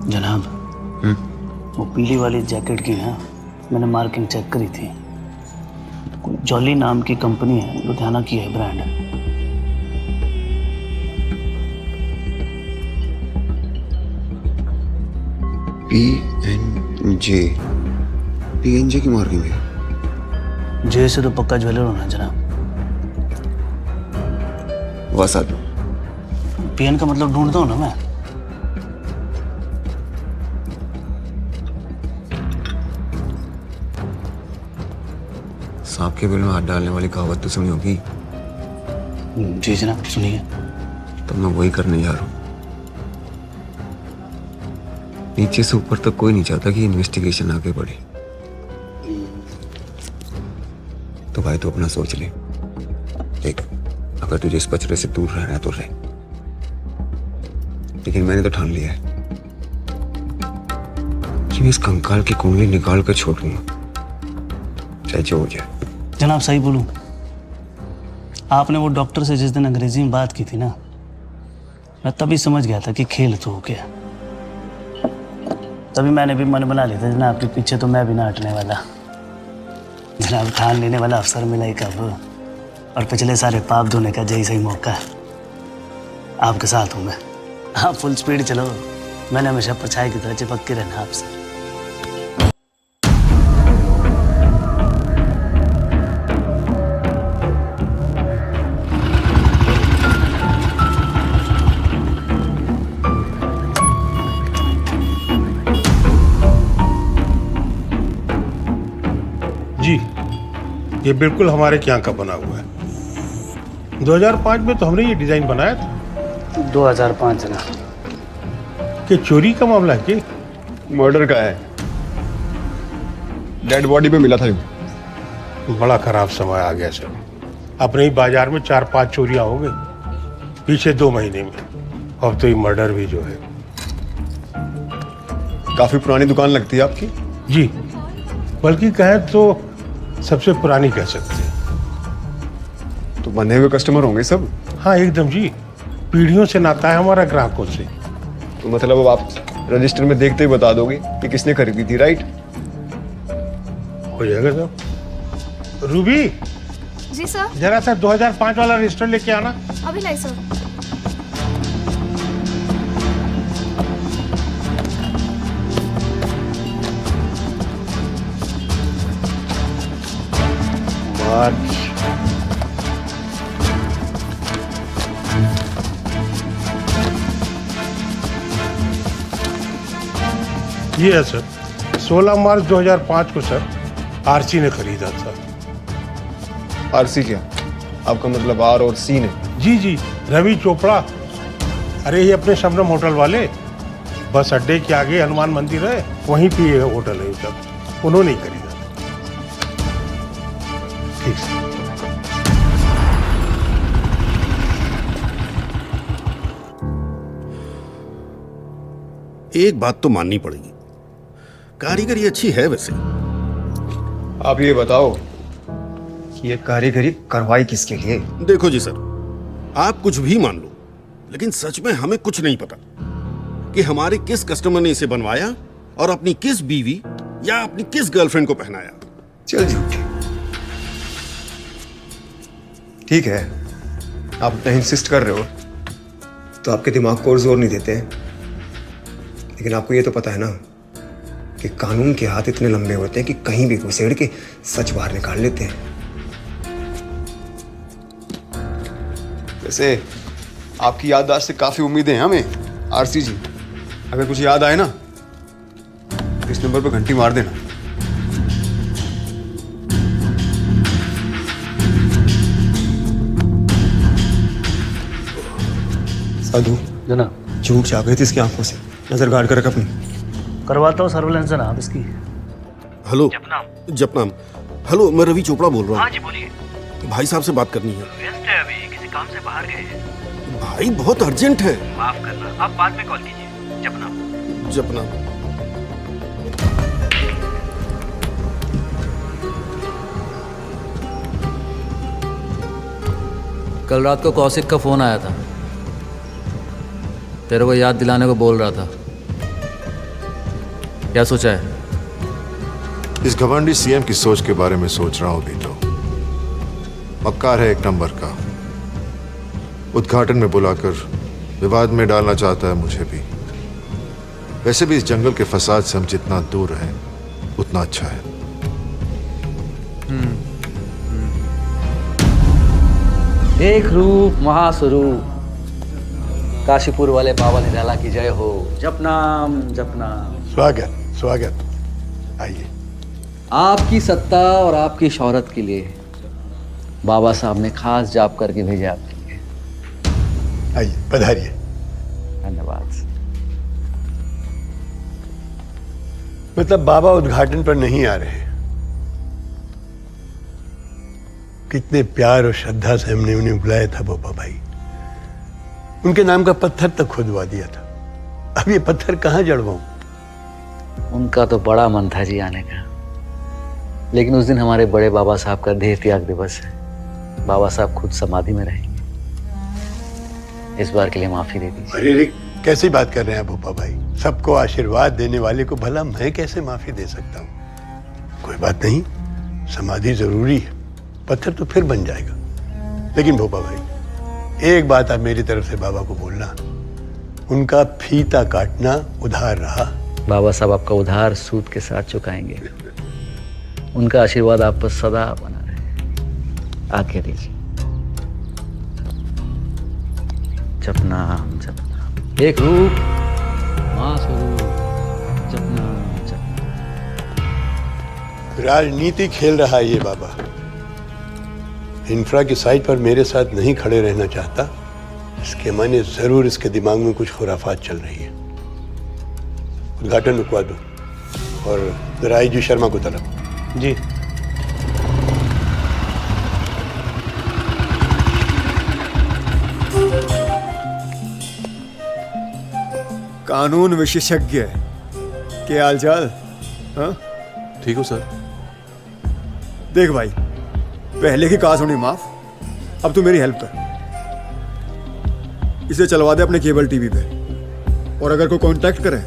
जनाब, वो पीली वाली जैकेट की ना मैंने मार्किंग चेक करी थी। कोई जॉली नाम की कंपनी है, लुधियाना की है ब्रांड। PNJ की मार्किंग है। जे से तो पक्का ज्वेलर होना जनाब। वसाद PN का मतलब ढूंढता हूँ ना मैं। सांप के बिल में हाथ डालने वाली कहावत तो सुनी होगी। जी जनाब, सुनिए। तो मैं वही करने जा रहा हूँ। नीचे से ऊपर तक कोई नहीं चाहता कि इन्वेस्टिगेशन आगे बढ़े। तो भाई तू अपना सोच ले। देख, अगर तुझे इस बचड़े से दूर रहना है तो रह, लेकिन मैंने तो ठान लिया है कि मैं इस कंकाल की कुंडली निकाल कर छोड़ूंगा, चाहे जो हो जाए। जनाब सही बोलूं, आपने वो डॉक्टर से जिस दिन अंग्रेजी में बात की थी ना, मैं तभी समझ गया था कि खेल तो हो गया। तभी मैंने भी मन बना लिया था जनाब, आपके पीछे तो मैं भी ना हटने वाला। जनाब ठान लेने वाला अफसर मिला ही कब, और पिछले सारे पाप धोने का जय सही मौका है। आपके साथ हूँ मैं। आप फुल स्पीड चलो, मैंने हमेशा परछाई की तरह चिपक के रहना आपसे। जी, ये बिल्कुल हमारे यहाँ का बना हुआ है। 2005 में तो हमने ये डिजाइन बनाया था। 2005 जना। कि चोरी का मामला है कि मर्डर का है। डेड बॉडी पे मिला था। बड़ा खराब समय आ गया सर। अपने ही बाजार में 4-5 चोरियां हो गई पीछे 2 महीने में। अब तो ये मर्डर भी जो है। काफी पुरानी दुकान लगती है आपकी। जी, बल्कि कहें तो सबसे पुरानी कह सकते हैं। तो बंधे हुए कस्टमर होंगे सब। हाँ एकदम जी, पीढ़ियों से नाता है हमारा ग्राहकों से। तो मतलब अब आप रजिस्टर में देखते ही बता दोगे कि किसने खरीदी थी, राइट? हो जाएगा सर। रूबी जी सर। जरा सा 2005 वाला रजिस्टर लेके आना। अभी नहीं सर। ये है सर, 16 मार्च 2005 को सर आरसी ने खरीदा था। आरसी क्या? आपका मतलब आर और सी ने? जी जी, रवि चोपड़ा। अरे ये अपने शबनम होटल वाले, बस अड्डे के आगे हनुमान मंदिर है, वहीं पे ये होटल है सब। उन्होंने ही खरीदा। ठीक सर। एक बात तो माननी पड़ेगी, कारीगरी अच्छी है वैसे। आप ये बताओ कि ये कारीगरी करवाई किसके लिए? देखो जी सर, आप कुछ भी मान लो, लेकिन सच में हमें कुछ नहीं पता कि हमारे किस कस्टमर ने इसे बनवाया और अपनी किस बीवी या अपनी किस गर्लफ्रेंड को पहनाया। चल झूठे। ठीक है, आप इतना इंसिस्ट कर रहे हो तो आपके दिमाग को और जोर नहीं देते हैं। लेकिन आपको ये तो पता है ना कि कानून के हाथ इतने लंबे होते हैं कि कहीं भी घुसेड़ के सच बाहर निकाल लेते हैं। वैसे आपकी याददाश्त से काफी उम्मीदें हैं हमें आरसी जी। अगर कुछ याद आए ना इस नंबर पर घंटी मार देना। साधु जनाब, झूठ जा गई थी इसकी आंखों से। नजर गाड़ कर रख अपनी। करवाता हूँ सर्विलेंस जनाब इसकी। हेलो जपनाम। हेलो, मैं रवि चोपड़ा बोल रहा हूँ। हाँ जी बोलिए। भाई साहब से बात करनी है। व्यस्त है अभी, किसी काम से बाहर गए हैं। भाई बहुत अर्जेंट है। माफ करना, आप बाद में कॉल कीजिए। जपनाम। जपनाम। कल रात को कौशिक का फोन आया था, तेरे को याद दिलाने को बोल रहा था। क्या सोचा है? इस घमंडी सीएम की सोच के बारे में सोच रहा हूं भी तो। मक्कार है एक नंबर का। उद्घाटन में बुलाकर विवाद में डालना चाहता है मुझे भी। वैसे भी इस जंगल के फसाद से हम जितना दूर रहें उतना अच्छा है। एक रूप महास्वरूप, काशीपुर वाले बाबा निराला की जय हो। जपनाम जपनाम। स्वागत स्वागत, आइए। आपकी सत्ता और आपकी शौहरत के लिए बाबा साहब ने खास जाप करके भेजा आपके लिए। आइए, पधारिए। धन्यवाद। मतलब बाबा उद्घाटन पर नहीं आ रहे। कितने प्यार और श्रद्धा से हमने उन्हें बुलाया था बोपा भाई। उनके नाम का पत्थर तक खुदवा दिया था। अब ये पत्थर कहाँ जड़वाऊं? उनका तो बड़ा मन था जी आने का, लेकिन उस दिन हमारे बड़े बाबा साहब का देह त्याग दिवस है। बाबा साहब खुद समाधि में रहेंगे। इस बार के लिए माफी दे दीजिए। अरे कैसी बात कर रहे हैं बोपा भाई? सबको आशीर्वाद देने वाले को भला मैं कैसे माफी दे सकता हूँ? कोई बात नहीं, समाधि जरूरी है, पत्थर तो फिर बन जाएगा। लेकिन भोपा भाई, एक बात आप मेरी तरफ से बाबा को बोलना, उनका फीता काटना उधार रहा। बाबा साहब आपका उधार सूद के साथ चुकाएंगे। उनका आशीर्वाद आप पर सदा बना रहे। आके दीजिए। जपनाम जपनाम। एक रूप महास्वरूप। जपनाम जपनाम। राजनीति खेल रहा है ये बाबा। इंफ्रा की साइट पर मेरे साथ नहीं खड़े रहना चाहता। इसके माने जरूर इसके दिमाग में कुछ खुराफात चल रही है। उद्घाटन रुकवा दो और जरा आईजी शर्मा को तलब। जी। कानून विशेषज्ञ के हालचाल? हाँ ठीक हो सर। देख भाई, पहले की कहा सुनी माफ, अब तू मेरी हेल्प कर। इसे चलवा दे अपने केबल टीवी पे, और अगर कोई कांटेक्ट करे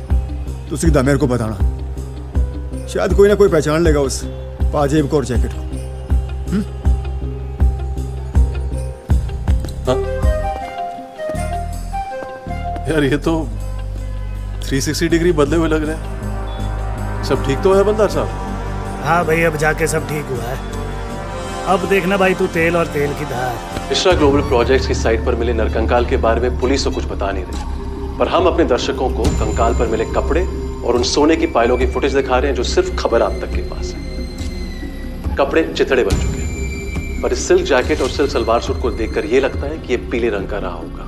तो सीधा मेरे को बताना। शायद कोई ना कोई पहचान लेगा उस पाजेब को और जैकेट को। यार ये तो 360 डिग्री बदले हुए लग रहे हैं। सब ठीक तो है बंदार साहब? हाँ भाई, अब जाके सब ठीक हुआ है। अब देखना भाई तू तेल और तेल की धार। मिश्रा ग्लोबल प्रोजेक्ट्स की साइट पर मिले नरकंकाल के बारे में पुलिस तो कुछ बता नहीं रही, पर हम अपने दर्शकों को कंकाल पर मिले कपड़े और उन सोने की पायलों की फुटेज दिखा रहे हैं जो सिर्फ खबर आप तक के पास है। कपड़े चिथड़े बन चुके हैं, पर इस सिल्क जैकेट और सिल्क सलवार सूट को देखकर यह लगता है कि यह पीले रंग का रहा होगा।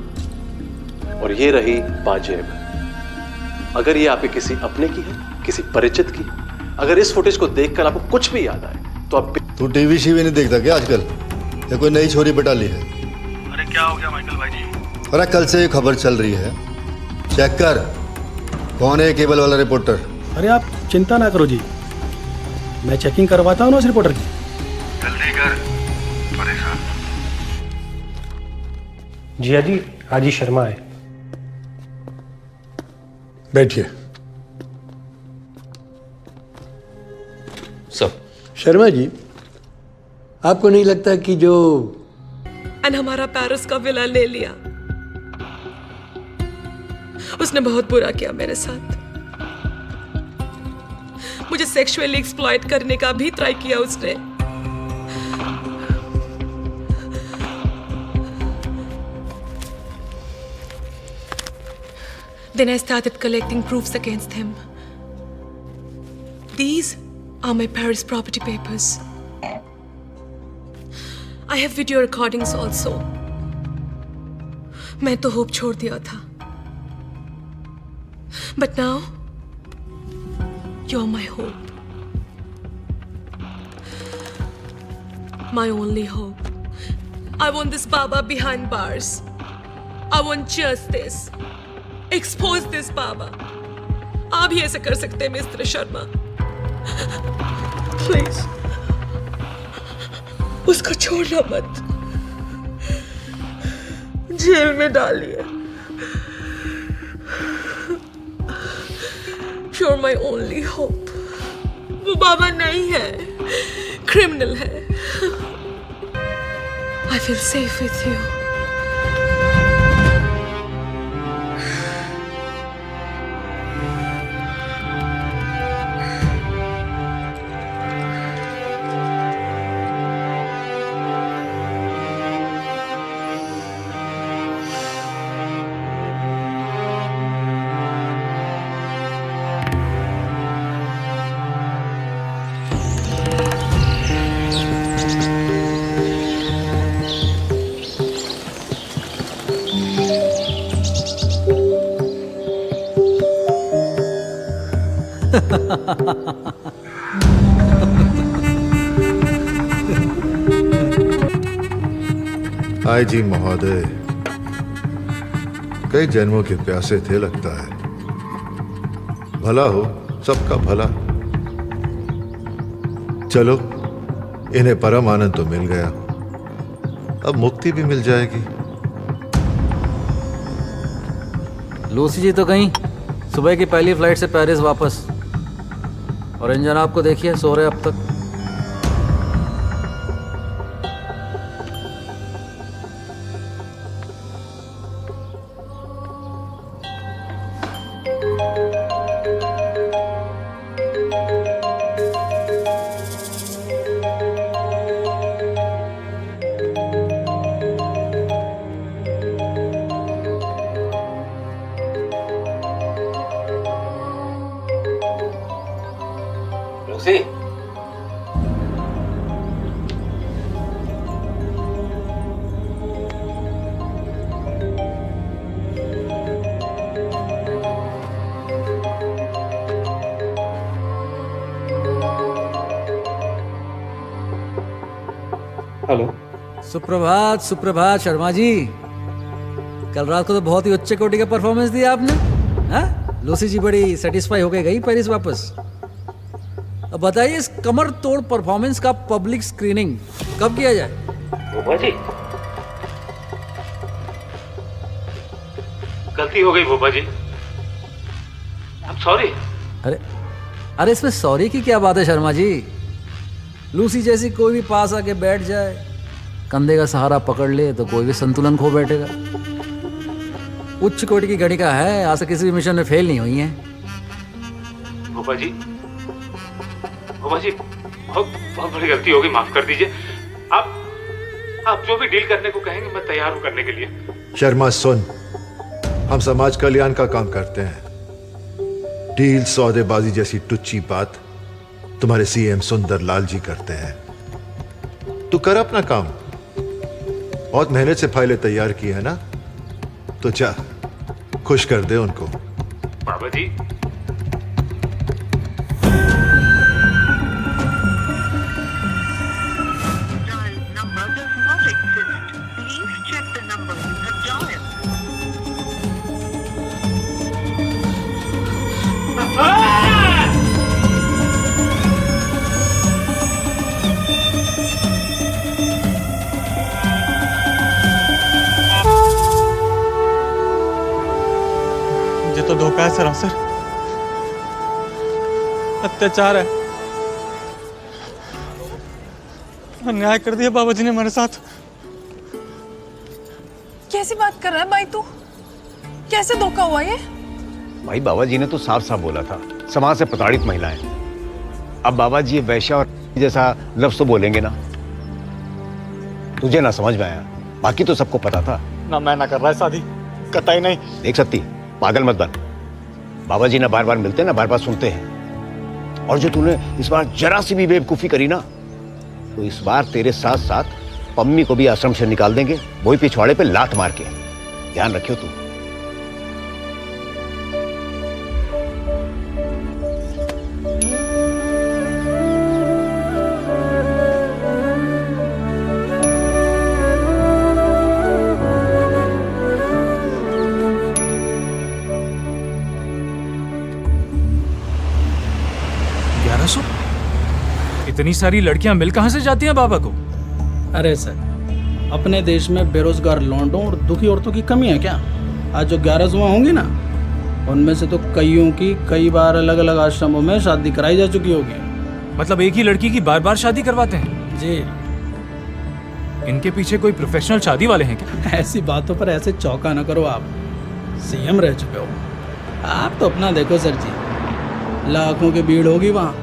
और ये रही पाजेब। अगर ये आपके किसी अपने की है, किसी परिचित की, अगर इस फुटेज को देखकर आपको कुछ भी याद आए तो आप। तू टीवी शीवी नहीं देखता क्या आजकल? या कोई नई छोरी बटा ली है? अरे क्या हो गया माइकल भाई जी? अरे कल से ये खबर चल रही है, चेक कर कौन है केबल वाला रिपोर्टर। अरे आप चिंता ना करो जी, मैं चेकिंग करवाता हूँ ना उस रिपोर्टर की। जल्दी कर, परेशान। जी हाजी, हाजी शर्मा है। बैठिए। सब शर्मा जी, आपको नहीं लगता कि जो एंड हमारा पेरिस का विला ले लिया। उसने बहुत बुरा किया मेरे साथ। मुझे सेक्सुअली एक्सप्लॉइट करने का भी ट्राई किया उसने। Then I started collecting proofs against him. These are my Paris property papers. I have video recordings also. मैं तो होप छोड़ दिया था. But now, you're my hope. My only hope. I want this Baba behind bars. I want justice. Expose this Baba. आप ही ऐसा कर सकते हैं मिस्टर शर्मा. Please. उसको छोड़ना मत. जेल में डालिए. You're my only hope. वो बाबा नहीं है. Criminal है. I feel safe with you. आई जी महोदय, कई जन्मों के प्यासे थे लगता है। भला हो सबका भला। चलो, इन्हें परम आनंद तो मिल गया, अब मुक्ति भी मिल जाएगी। लूसी जी तो कहीं सुबह की पहली फ्लाइट से पेरिस वापस, और इन जनाब को देखिए सो रहे अब तक। Lucy, hello. सुप्रभात सुप्रभात शर्मा जी। कल रात को तो बहुत ही उच्च कोटि का परफॉर्मेंस दिया आपने। हाँ, लूसी जी बड़ी सेटिस्फाई हो गई पेरिस वापस। अब बताइए, इस कमर तोड़ परफॉर्मेंस का पब्लिक स्क्रीनिंग कब किया जाए? भूपा जी, गलती हो गई भूपा जी, I'm sorry। अरे अरे, इसमें सॉरी की क्या बात है शर्मा जी? लूसी जैसी कोई भी पास आके बैठ जाए, कंधे का सहारा पकड़ ले तो कोई भी संतुलन खो बैठेगा। उच्च कोटि की गणिका है, आज तक किसी भी मिशन में फेल नहीं हुई है। भूपा जी बहुत बहुत बड़ी गलती होगी, माफ कर दीजिए। आप जो भी डील करने को कहेंगे मैं तैयार हूं करने के लिए। शर्मा सुन, हम समाज कल्याण का काम करते हैं। डील सौदेबाजी जैसी टुच्ची बात तुम्हारे सीएम सुंदर लाल जी करते हैं। तू कर अपना काम। बहुत मेहनत से फाइलें तैयार की है ना, तो जा खुश कर दे उनको। बाबा जी, ये तो धोखा है सरासर, अत्याचार है, अन्याय कर दिया बाबा जी ने हमारे साथ। कैसी बात कर रहा है भाई तू? कैसे धोखा हुआ ये? भाई बाबा जी ने तो साफ साफ बोला था, समाज से प्रताड़ित महिलाएं। अब बाबा जी वैश्या और जैसा लफ्ज तो बोलेंगे ना। तुझे ना समझ में आया, बाकी तो सबको पता था ना। मैं ना कर रहा है शादी, कतई नहीं। देख सत्ती, पागल मत बन। बाबा जी ना बार बार मिलते ना, बार बार सुनते हैं। और जो तूने इस बार जरा सी भी बेवकूफी करी ना, तो इस बार तेरे साथ साथ पम्मी को भी आश्रम से निकाल देंगे, वही पिछवाड़े पे लात मार के। ध्यान रखियो तू। इतनी सारी लड़कियां मिल कहां से जाती हैं बाबा को? अरे सर, अपने देश में बेरोजगार लौंडों और दुखी औरतों की कमी है क्या? आज जो 11 होंगी ना, उनमें से तो कईयों की कई बार अलग अलग आश्रमों में शादी कराई जा चुकी होगी। मतलब एक ही लड़की की बार बार शादी करवाते हैं? जी। इनके पीछे कोई प्रोफेशनल शादी वाले हैं क्या? ऐसी बातों पर ऐसे चौंका न करो, आप सीएम रह चुके हो। आप तो अपना देखो सर जी, लाखों की भीड़ होगी वहाँ,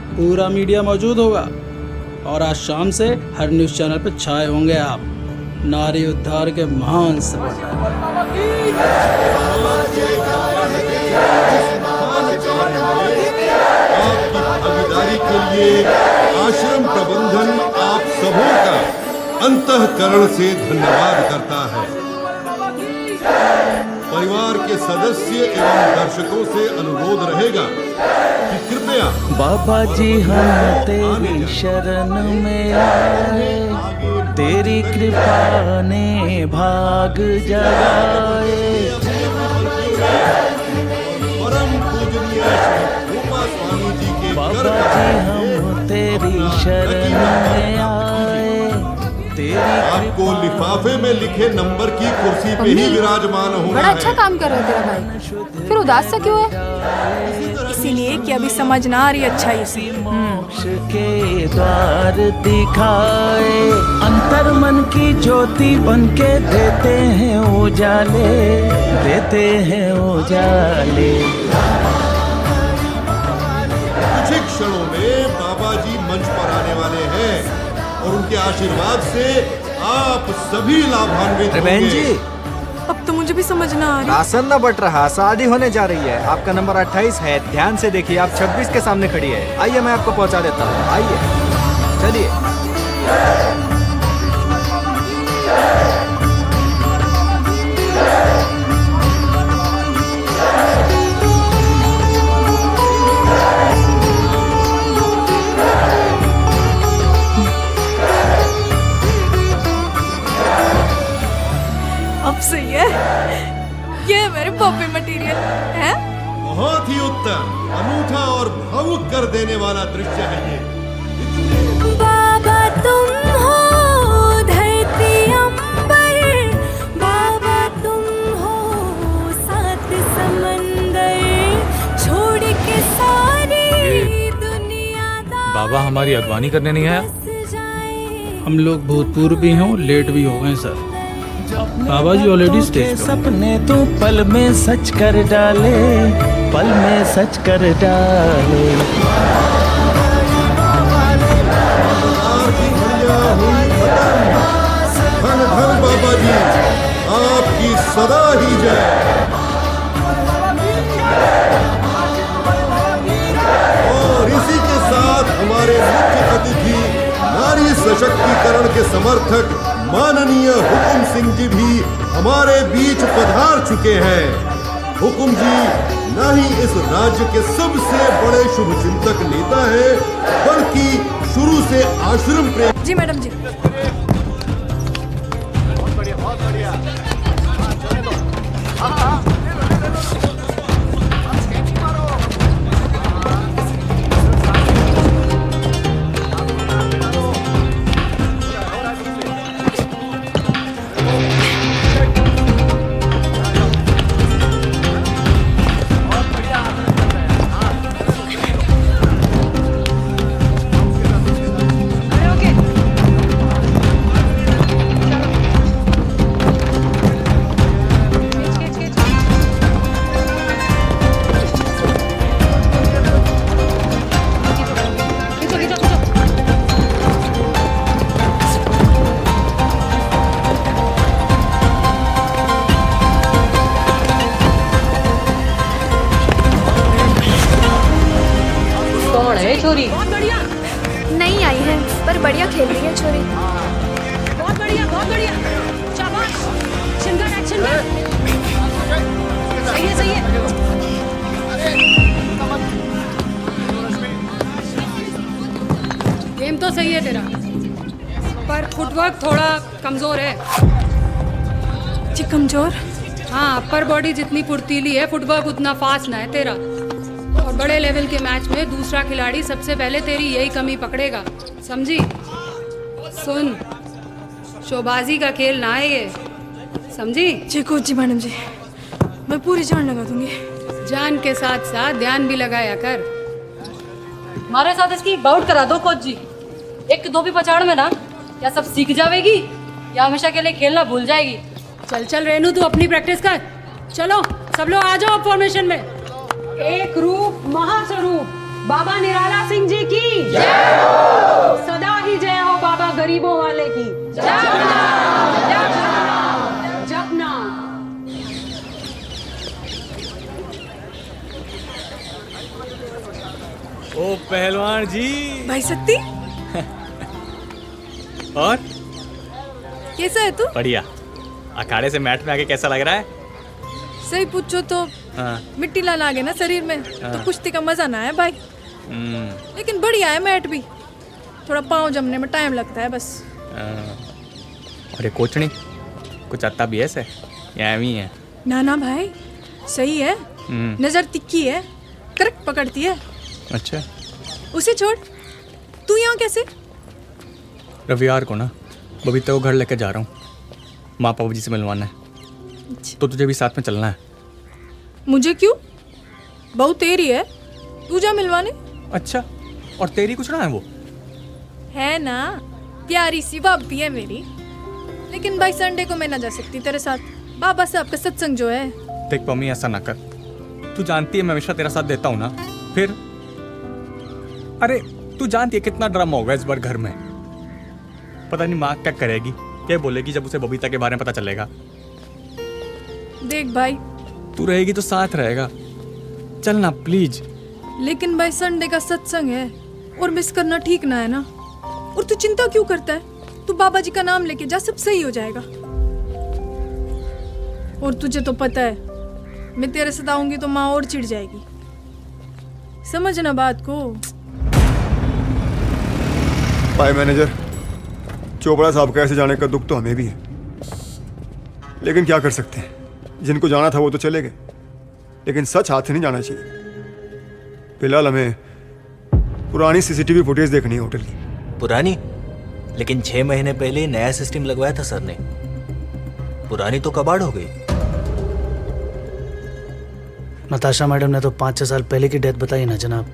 पूरा मीडिया मौजूद होगा और आज शाम से हर न्यूज़ चैनल पर छाए होंगे आप, नारी उद्धार के महान सपूत। आपकी भागीदारी के लिए आश्रम प्रबंधन आप सबों का अंतःकरण से धन्यवाद करता है। परिवार के सदस्य एवं दर्शकों से अनुरोध रहेगा कि कृपया बाबा जी हम तेरी शरण में आए, तेरी कृपा ने भाग जगाए। परम पूजनीय रूपा स्वामी जी के बाबा जी हम तेरी शरण में आए, आपको लिफाफे में लिखे नंबर की कुर्सी पे ही विराजमान होना बड़ा है। अच्छा काम कर रहा है तेरा भाई, फिर उदास सा क्यों है? इसीलिए कि अभी समझ ना आ रही अच्छाई से। मोक्ष के द्वार दिखाए, अंतर मन की ज्योति बन के देते हैं उजाले, देते हैं उजाले। कुछ ही क्षणों में बाबा जी मंच पर आने वाले हैं और उनके आशीर्वाद से आप सभी लाभान्वित होंगे। अब तो मुझे भी समझ ना आ रही। राशन न बट रहा, शादी होने जा रही है। आपका नंबर 28 है, ध्यान से देखिए। आप 26 के सामने खड़ी है। आइए मैं आपको पहुंचा देता हूँ, आइए चलिए। अब सही है, ये मेरे पॉपी मटेरियल है। बहुत ही उत्तम, अनूठा और भावुक कर देने वाला दृश्य है ये। बाबा तुम हो धरती अंबर, बाबा तुम हो सात समंदर, छोड़ के सारी दुनिया। बाबा हमारी अगवानी करने नहीं आया? हम लोग भूतपूर्व भी हैं और लेट भी हो गए सर। बाबा जी ऑलरेडी स्टेज पे। सपने तो पल में सच कर डाले, पल में सच कर डाले। धन धन बाबा जी, आपकी सदा ही जय। और इसी के साथ हमारे मुख्य अतिथि, नारी सशक्तिकरण के समर्थक माननीय हुकुम सिंह जी भी हमारे बीच पधार चुके हैं। हुकुम जी न ही इस राज्य के सबसे बड़े शुभचिंतक नेता है, बल्कि शुरू से आश्रम प्रेम। जी मैडम जी। छोरी? बहुत बढ़िया। नहीं आई है पर बढ़िया खेल रही है छोरी। बहुत बढ़िया, बहुत बढ़िया। शाबाश। एक्शन कर, एक्शन कर। सही है, सही है। गेम तो सही है तेरा, पर फुटवर्क थोड़ा कमजोर है। जी कमजोर? हाँ, अपर बॉडी जितनी फुर्तीली है, फुटवर्क उतना फास्ट ना है तेरा। और बड़े लेवल के मैच में दूसरा खिलाड़ी सबसे पहले तेरी यही कमी पकड़ेगा, समझी? सुन, शोबाजी का खेल ना है ये, समझी? जी कोच जी, मैडम जी, मैं पूरी जान लगा दूंगी। जान के साथ साथ ध्यान भी लगाया कर। हमारे साथ इसकी बाउट करा दो कोच जी। 1-2 भी पछाड़ में ना, या सब सीख जाएगी या हमेशा के लिए खेलना भूल जाएगी। चल चल रेनू, तू अपनी प्रैक्टिस कर। चलो सब लोग आ जाओ फॉर्मेशन में। एक रूप महास्वरूप बाबा निराला सिंह जी की जय हो। सदा ही जय हो बाबा गरीबों वाले की जय हो। जपना। ओ पहलवान जी। भाई सत्ती, और कैसा है तू? बढ़िया। अखाड़े से मैट में आके कैसा लग रहा है? सही पूछो तो हाँ। मिट्टी लाना आ गया ना शरीर में, हाँ। तो कुश्ती का मजा ना है भाई। लेकिन बढ़िया है मैट भी, थोड़ा पाँव जमने में टाइम लगता है बस। और ये कोचनी कुछ आता भी ऐसे या एवं ही है? ना ना भाई, सही है, नजर तिक्की है, करेक्ट पकड़ती है। अच्छा, उसे छोड़, तू यहाँ कैसे? रविवार को ना बबीता को घर लेकर जा रहा हूँ, माँ पापा जी से मिलवाना है। तो तुझे भी साथ में चलना है। मुझे क्यों? बहू तेरी है, तू जा मिलवाने। अच्छा, और तेरी कुछ ना है? वो है ना, प्यारी सी भाभी है मेरी। लेकिन भाई संडे को मैं ना जा सकती तेरे साथ, बाबा साहब का सत्संग जो है। देख पम्मी, ऐसा ना कर। तू जानती है मैं हमेशा तेरा साथ देता हूँ ना। फिर अरे तू जानती है कितना ड्रामा होगा इस बार घर में। पता नहीं माँ क्या करेगी, क्या बोलेगी जब उसे बबीता के बारे में पता चलेगा। देख भाई, तू रहेगी तो साथ रहेगा, चल ना प्लीज। लेकिन भाई संडे का सत्संग है और मिस करना ठीक ना है ना। और तू चिंता क्यों करता है? तू बाबा जी का नाम लेके जा, सब सही हो जाएगा। और तुझे तो पता है, मैं तेरे साथ आऊंगी तो माँ और चिढ़ जाएगी, समझना बात को। भाई मैनेजर, चोपड़ा साहब का ऐसे जाने का दुख तो हमें भी है, लेकिन क्या कर सकते हैं। जिनको जाना था वो तो चले गए, लेकिन सच हाथ से नहीं जाना चाहिए। फिलहाल हमें पुरानी सीसीटीवी फुटेज देखनी है होटल की। पुरानी? लेकिन 6 महीने पहले नया सिस्टम लगवाया था सर ने, पुरानी तो कबाड़ हो गई। नताशा मैडम ने तो 5-6 साल पहले की डेथ बताई ना जनाब।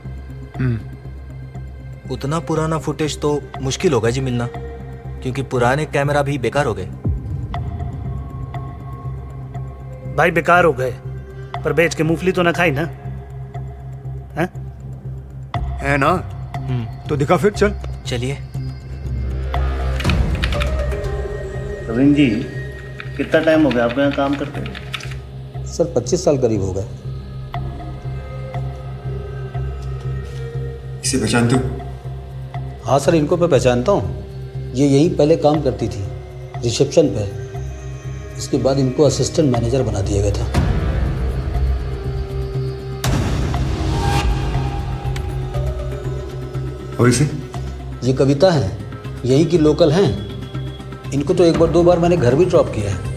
उतना पुराना फुटेज तो मुश्किल होगा जी मिलना, क्योंकि पुराने कैमरा भी बेकार हो गए। भाई बेकार हो गए, पर बेच के मूंगफली तो ना खाई ना है ना? तो दिखा फिर, चल चलिए। रविंद्र जी, कितना टाइम हो गया आपको यहाँ काम करते? सर 25 साल करीब हो गए। इसे पहचानते हो? हाँ सर, इनको मैं पहचानता हूँ। ये यहीं पहले काम करती थी, रिसेप्शन पे। इसके बाद इनको असिस्टेंट मैनेजर बना दिया गया था। और इसे? ये कविता है, यहीं की लोकल हैं। इनको तो 1-2 बार मैंने घर भी ड्रॉप किया है।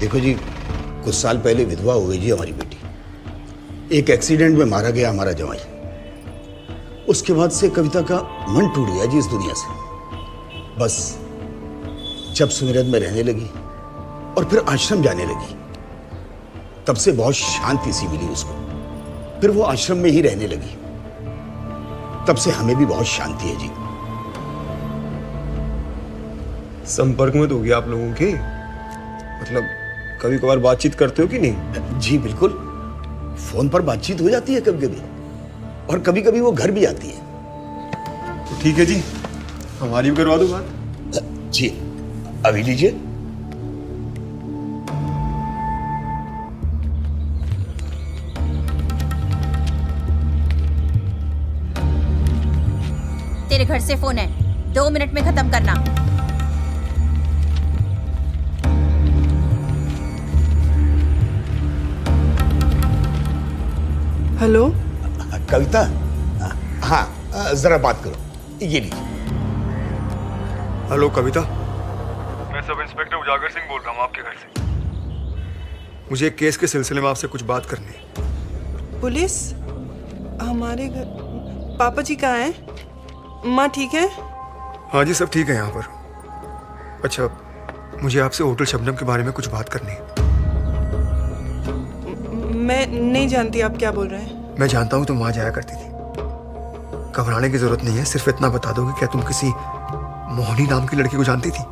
देखो जी, कुछ साल पहले विधवा हो गई जी हमारी बेटी। एक एक्सीडेंट में मारा गया हमारा जवाई। उसके बाद से कविता का मन टूट गया जी इस दुनिया से। बस जब सुमिरन में रहने लगी और फिर आश्रम जाने लगी, तब से बहुत शांति सी मिली उसको। फिर वो आश्रम में ही रहने लगी, तब से हमें भी बहुत शांति है जी। संपर्क में तो होगी आप लोगों के? मतलब कभी कभार बातचीत करते हो कि नहीं? जी बिल्कुल, फोन पर बातचीत हो जाती है कभी कभी, और कभी कभी वो घर भी आती है। तो ठीक है जी, हमारी भी करवा दो बात। जी अभी लीजिए। तेरे घर से फोन है, 2 मिनट में खत्म करना। हेलो कविता, हाँ जरा बात करो, ये लीजिए। हेलो कविता, मैं सब इंस्पेक्टर उजागर सिंह बोल रहा हूँ आपके घर से। मुझे एक केस के सिलसिले में आपसे कुछ बात करनी है। पुलिस? हमारे घर पापा जी कहाँ हैं? माँ ठीक है? हाँ जी सब ठीक है यहाँ पर। अच्छा, मुझे आपसे होटल शबनम के बारे में कुछ बात करनी है। मैं नहीं जानती आप क्या बोल रहे हैं। मैं जानता हूँ तुम वहां जाया करती थी। घबराने की जरूरत नहीं है, सिर्फ इतना बता दो कि क्या तुम किसी मोहनी नाम की लड़की को जानती थी?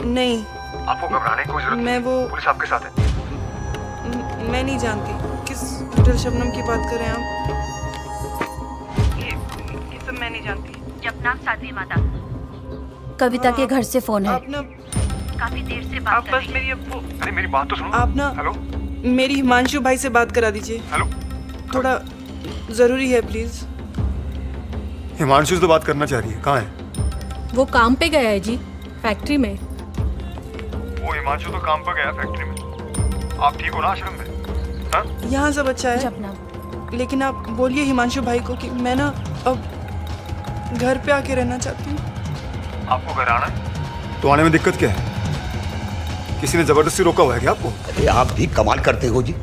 नहीं। आपको घबराने की कोई जरूरत मैं वो पुलिस आपके साथ है। मैं नहीं जानती किस होटल शबनम की बात कर रहे हैं आप। ये सब मैं नहीं जानती। जपनाम साध्वी माता, कविता के घर से फोन है। आप ना काफी देर से बात कर रही हैं। अरे मेरी बात तो सुनो। आप ना हेलो, मेरी हिमांशु भाई से बात करा दीजिए। हेलो, थोड़ा जरूरी है प्लीज। हिमांशु से तो बात करना चाह रही है, कहाँ है? वो काम पे गया है जी, फैक्ट्री में। वो हिमांशु तो काम पर गया फैक्ट्री में। आप ठीक हो ना आश्रम में? हाँ? यहाँ सब अच्छा है, लेकिन आप बोलिए हिमांशु भाई को कि मैं ना अब घर पे आके रहना चाहती हूँ। आपको घर आना है? तो आने में दिक्कत क्या है? किसी ने जबरदस्ती रोका हुआ है क्या आपको? अरे आप भी कमाल करते हो जी,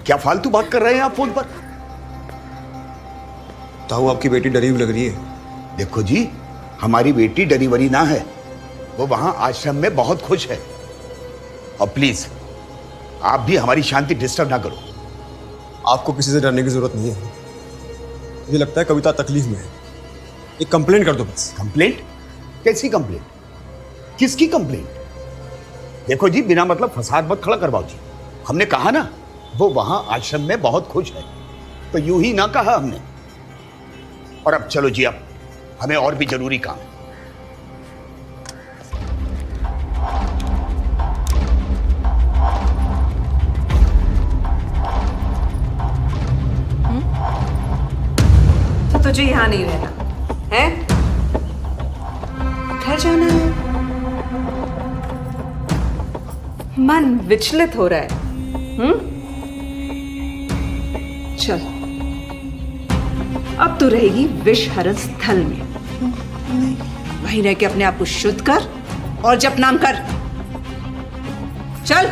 क्या फालतू बात कर रहे हैं आप फोन पर? ताऊ आपकी बेटी डरी हुई लग रही है। देखो जी, हमारी बेटी डरी वरी ना है, वो वहां आश्रम में बहुत खुश है। और प्लीज आप भी हमारी शांति डिस्टर्ब ना करो। आपको किसी से डरने की जरूरत नहीं है। मुझे लगता है कविता तकलीफ में है। एक कंप्लेंट कर दो बस। कंप्लेंट? कैसी कंप्लेंट? किसकी कंप्लेंट? देखो जी, बिना मतलब फसाद मत खड़ा करवाओ जी। हमने कहा ना वो वहां आश्रम में बहुत खुश है, तो यूं ही ना कहा हमने। और अब चलो जी, अब हमें और भी जरूरी काम है। तो तुझे यहाँ नहीं रहना है, घर जाना है। मन विचलित हो रहा है। चल, अब तू रहेगी विषहरण स्थल में। वहीं रह के अपने आप को शुद्ध कर और जप नाम कर। चल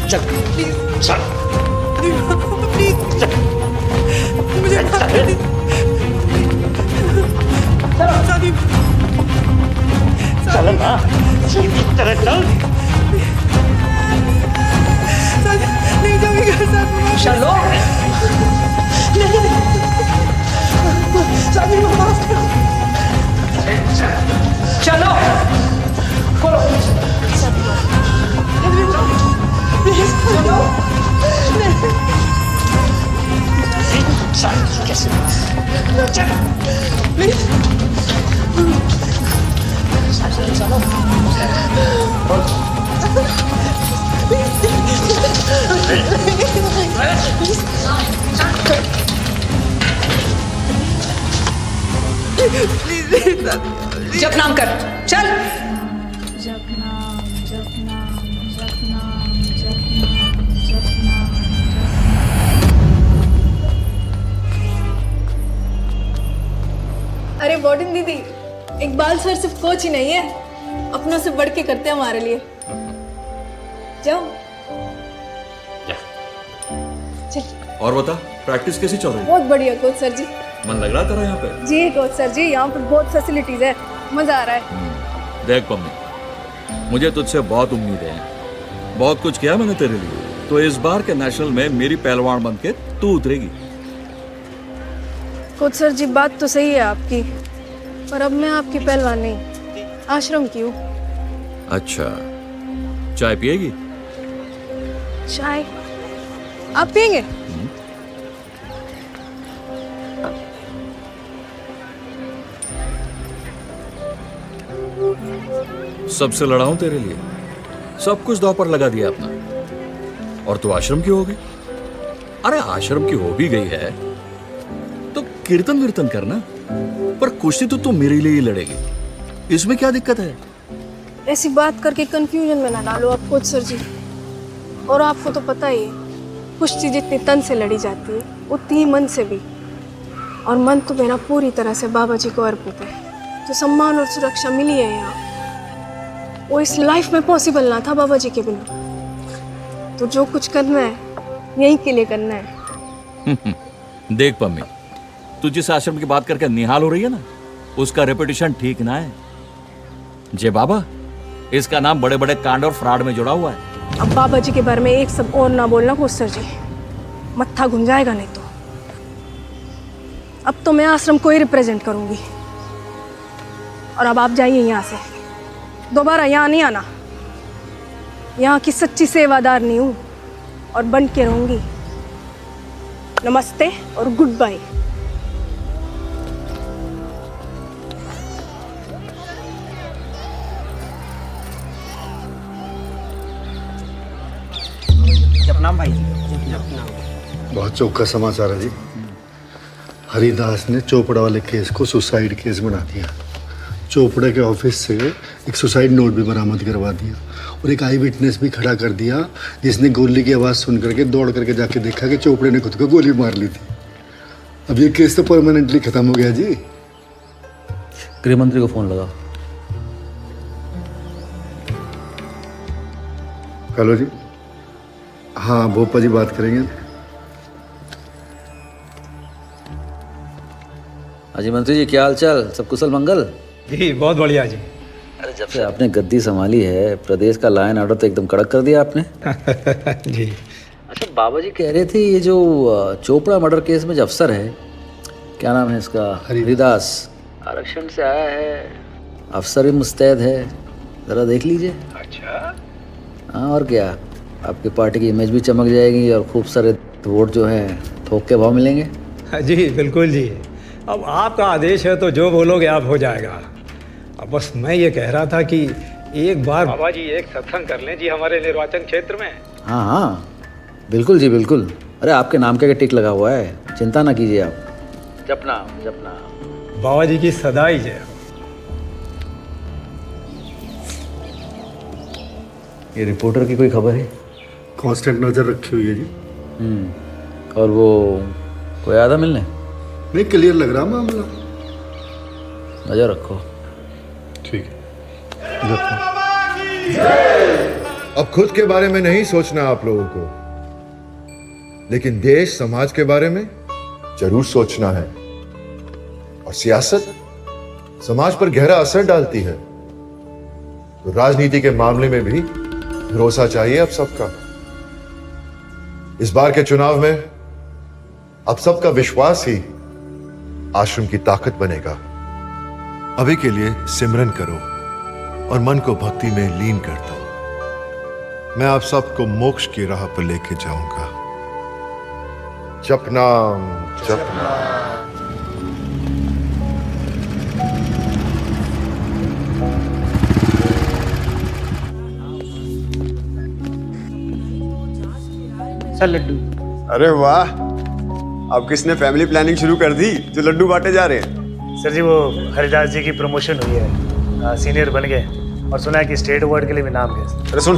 चल चल मुझे चल ना, सीधी तरह चल। नहीं जाऊंगी घर साथ में। चलो। शादी को माफ करो। चलो खोलो। कैसे? जप नाम कर, चल। अरे वार्डन दीदी, इकबाल सर सिर्फ कोच ही नहीं है, अपनों से बढ़ के करते हैं हमारे लिए। जाओ। चल। और बता, प्रैक्टिस कैसी चल रही है? बहुत बढ़िया कोच सर जी। मन लग रहा तेरा यहाँ पे? जी कोच सर जी, यहाँ पर बहुत फैसिलिटीज है, मजा आ रहा है। देख पम्मी, मुझे तुझसे बहुत उम्मीदें हैं। बहुत कुछ किया मैंने तेरे लिए, तो इस बार के नेशनल में मेरी पहलवान बन के तू उतरेगी। कोच सर जी, बात तो सही है आपकी, पर अब मैं आपकी पहलवान नहीं, आश्रम की हूँ। अच्छा, चाय पिएगी? चाय? आप पियेंगे? सबसे लड़ा हूं तेरे लिए, सब कुछ दांव पर लगा दिया अपना, और तू आश्रम की हो गई। अरे आश्रम की हो भी गई है तो कीर्तन वीर्तन करना, पर कुश्ती तो तू मेरे लिए ही लड़ेगी, इसमें क्या दिक्कत है? ऐसी बात करके कंफ्यूजन में ना डालो आप कोच सर जी। और आपको तो पता ही है, कुश्ती जितनी तन से लड़ी जाती है उतनी ही मन से भी। और मन तो मेरा पूरी तरह से बाबा जी को अर्पित है। जो सम्मान और सुरक्षा मिली है यहाँ, वो इस लाइफ में पॉसिबल ना था बाबा जी के बिना। तो जो कुछ करना है यहीं के लिए करना है। देख पम्मी, तू जिस आश्रम की बात करके निहाल हो रही है ना, उसका रेपुटेशन ठीक ना है। जय बाबा, इसका नाम बड़े बड़े कांड और फ्रॉड में जुड़ा हुआ है। अब बाबा जी के बारे में एक सब और ना बोलना कोच सर जी, मत्था घूम जाएगा नहीं तो। अब तो मैं आश्रम को ही रिप्रेजेंट करूंगी। और अब आप जाइए यहाँ से, दोबारा यहाँ नहीं आना। यहाँ की सच्ची सेवादार नहीं हूँ और बन के रहूंगी। नमस्ते और गुड बाय। जपनाम भाई। बहुत चौका समाचार है जी। हरिदास ने चोपड़ा वाले केस को सुसाइड केस बना दिया। चोपड़ा के ऑफिस से एक सुसाइड नोट भी बरामद करवा दिया और एक आई विटनेस भी खड़ा कर दिया, जिसने गोली की आवाज़ सुन करके दौड़ करके जाके देखा कि चोपड़े ने खुद को गोली मार ली थी। अब ये केस तो परमानेंटली खत्म हो गया जी। गृह मंत्री को फोन लगाओ। हेलो जी। हाँ, भोपा जी बात करेंगे। अजय मंत्री जी, क्या हाल चाल? सब कुशल मंगल? जी बहुत बढ़िया जी। अरे जब से आपने गद्दी संभाली है, प्रदेश का लॉ एंड ऑर्डर तो एकदम कड़क कर दिया आपने। जी। अच्छा, बाबा जी कह रहे थे ये जो चोपड़ा मर्डर केस में जो अफसर है, क्या नाम है इसका, हरिदास, आरक्षण से आया है, अफसर भी मुस्तैद है, ज़रा देख लीजिए। अच्छा। हाँ, और क्या, आपकी पार्टी की इमेज भी चमक जाएगी और खूब सारे वोट जो है थोक के भाव मिलेंगे। जी बिल्कुल जी, अब आपका आदेश है तो जो बोलोगे आप हो जाएगा। अब बस मैं ये कह रहा था कि एक बार बाबा जी एक सत्संग कर लें जी हमारे निर्वाचन क्षेत्र में। हाँ हाँ, बिल्कुल जी बिल्कुल। अरे आपके नाम का टिक लगा हुआ है, चिंता ना कीजिए आप। जपना जपना। बाबा जी की सदाई जय। ये रिपोर्टर की कोई खबर है? कांस्टेंट नजर रखी हुई है जी। और वो कोई आया था मिलने? नहीं, क्लियर लग रहा मामला। नजर रखो। ठीक है। अब खुद के बारे में नहीं सोचना आप लोगों को, लेकिन देश समाज के बारे में जरूर सोचना है। और सियासत समाज पर गहरा असर डालती है, तो राजनीति के मामले में भी भरोसा चाहिए अब सबका। इस बार के चुनाव में अब सबका विश्वास ही आश्रम की ताकत बनेगा। अभी के लिए सिमरन करो और मन को भक्ति में लीन कर दो। मैं आप सबको मोक्ष की राह पर लेके जाऊंगा। जपनाम जपनाम। चल लड्डू। अरे वाह, अब किसने फैमिली प्लानिंग शुरू कर दी जो लड्डू बांटे जा रहे हैं? सर जी, वो हरिदास जी की प्रमोशन हुई है, सीनियर बन गए और सुना है कि स्टेट अवार्ड के लिए भी नाम गए। अरे सुन,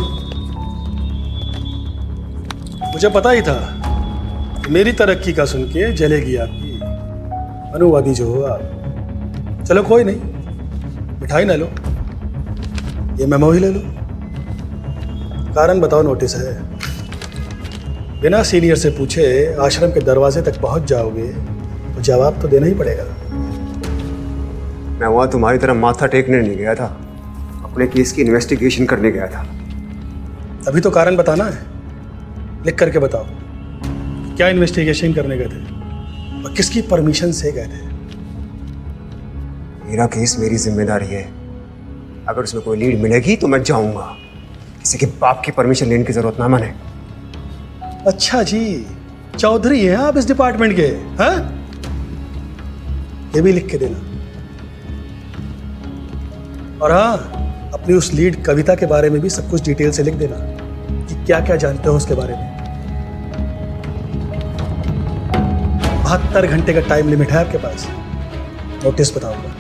मुझे पता ही था कि मेरी तरक्की का सुन के जलेगी आपकी अनुवादी जो हो आप। चलो कोई नहीं, मिठाई ना लो, ये मेमो ही ले लो। कारण बताओ, नोटिस है, बिना सीनियर से पूछे आश्रम के दरवाजे तक पहुंच जाओगे तो जवाब तो देना ही पड़ेगा। मैं वहां तुम्हारी तरह माथा टेकने नहीं गया था, अपने केस की इन्वेस्टिगेशन करने गया था। अभी तो कारण बताना है, लिख करके बताओ क्या इन्वेस्टिगेशन करने गए थे और किसकी परमिशन से गए थे। मेरा केस मेरी जिम्मेदारी है, अगर उसमें कोई लीड मिलेगी तो मैं जाऊंगा, किसी के बाप की परमिशन लेने की जरूरत ना माने। अच्छा जी, चौधरी हैं आप इस डिपार्टमेंट के? हैं? ये भी लिख के देना। और हाँ, अपनी उस लीड कविता के बारे में भी सब कुछ डिटेल से लिख देना कि क्या क्या जानते हो उसके बारे में। 72 घंटे का टाइम लिमिट है आपके पास। नोटिस बताऊंगा,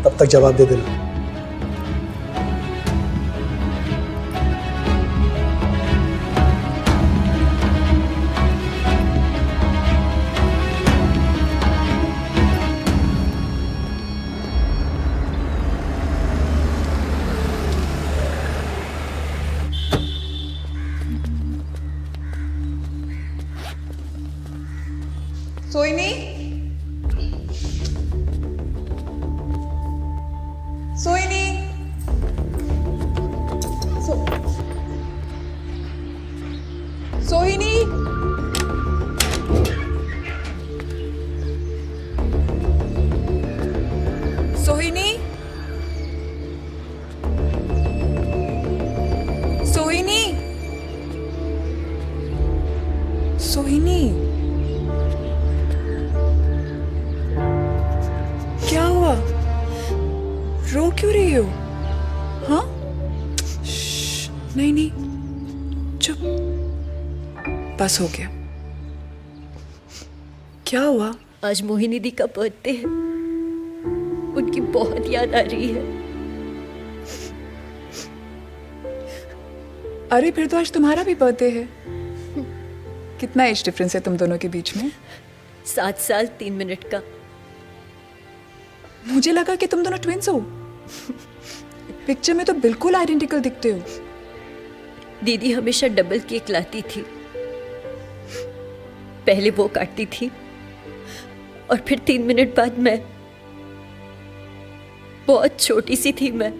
तब तक जवाब दे देना। सोइनी, सोइनी, सोहिनी, सोहिनी, सोहिनी, सोहिनी, क्या हुआ? रो क्यों रही हो? हाँ? नहीं नहीं, चुप, बस हो गया। क्या हुआ? आज मोहिनी दी का बर्थडे है, उनकी बहुत याद आ रही है। अरे फिर तो आज तुम्हारा भी बर्थडे है। कितना एज डिफरेंस है तुम दोनों के बीच में? 7 साल 3 मिनट का। मुझे लगा कि तुम दोनों ट्विंस हो। पिक्चर में तो बिल्कुल आइडेंटिकल दिखते हो। दीदी हमेशा डबल केक लाती थी। पहले वो काटती थी और फिर 3 मिनट बाद मैं। बहुत छोटी सी थी मैं,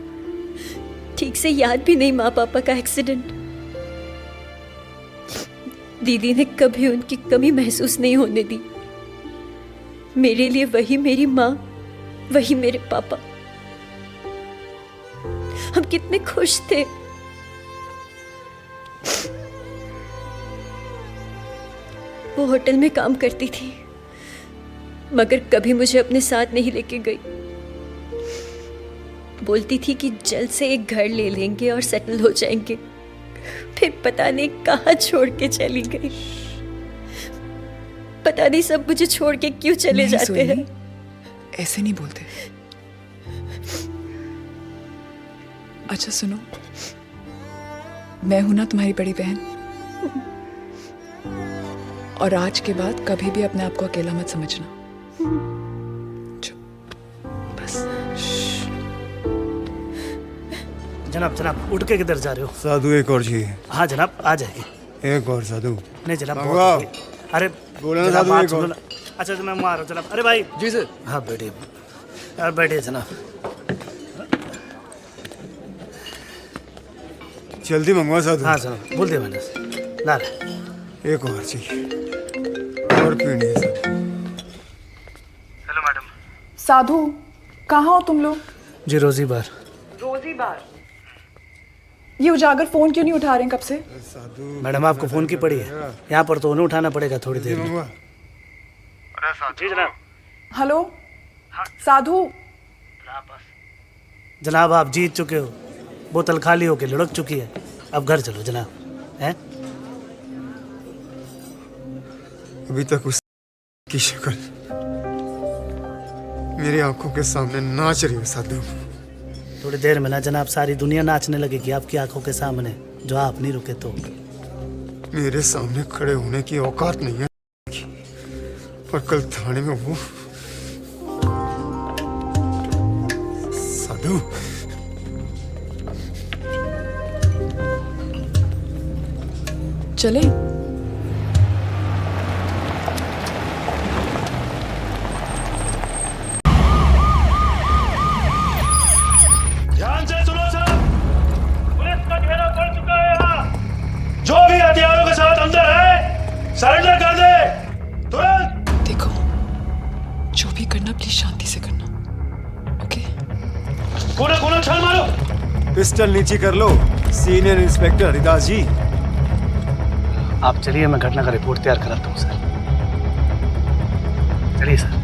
ठीक से याद भी नहीं माँ पापा का एक्सीडेंट। दीदी ने कभी उनकी कमी महसूस नहीं होने दी। मेरे लिए वही मेरी माँ, वही मेरे पापा। हम कितने खुश थे। वो होटल में काम करती थी, मगर कभी मुझे अपने साथ नहीं लेके गई। बोलती थी कि जल्द से एक घर ले लेंगे और सेटल हो जाएंगे। फिर पता नहीं कहाँ छोड़ के चली गई। पता नहीं सब मुझे छोड़ के क्यों चले जाते हैं। ऐसे नहीं बोलते। अच्छा सुनो, मैं हूं ना तुम्हारी बड़ी बहन, और आज के बाद कभी भी अपने आप को अकेला मत समझना। बस। जनाब जनाब, उठ के किधर जा रहे हो? साधु एक और चाहिए। हाँ जनाब, आ जाएगी। एक और साधु। नहीं जनाब, मंगवाओ। बहुत हो गई। अरे बोला ना जनाब, साधु, बात एक सुनो और। ना। अच्छा तो मैं आ रहा हूँ जनाब। अरे भाई। जी सर। हाँ बैठिए यार, बैठिए जनाब। जल्दी मंगवा साधु। हाँ जनाब, बोल दिया मैंने। ला रहे। एक और चाहिए, और पीनी है साधु। Hello madam. साधु, कहाँ हो तुम लोग? जी रोजी बार। रोजी बार? ये उजागर फोन क्यों नहीं उठा रहे हैं कब से? मैडम आपको फोन की पड़ी है, यहाँ पर तो उन्हें उठाना पड़ेगा थोड़ी देर में। जी जनाब। हेलो साधु। जनाब आप जीत चुके हो, बोतल खाली होके लुढ़क चुकी है। अब घर चलो जनाब। हैं? अभी तक उसकी शक्ल मेरी आंखों के सामने नाच रही है साधु। थोड़ी देर में ना जनाब सारी दुनिया नाचने लगेगी आपकी आंखों के सामने, जो आप नहीं रुके तो। मेरे सामने खड़े होने की औकात नहीं है, पर कल थाने में वो साधु। चले? ध्यान से सुनो सब, पुलिस का घेराव पड़ चुका है यहाँ। जो भी हथियारों के साथ अंदर है, सरेंडर कर दे तुरंत। देखो, जो भी करना प्लीज शांति से करना, ओके? कोना कोना छाल मारो। पिस्टल नीचे कर लो सीनियर इंस्पेक्टर हरिदास जी। आप चलिए, मैं घटना का रिपोर्ट तैयार कराता हूँ सर। चलिए सर।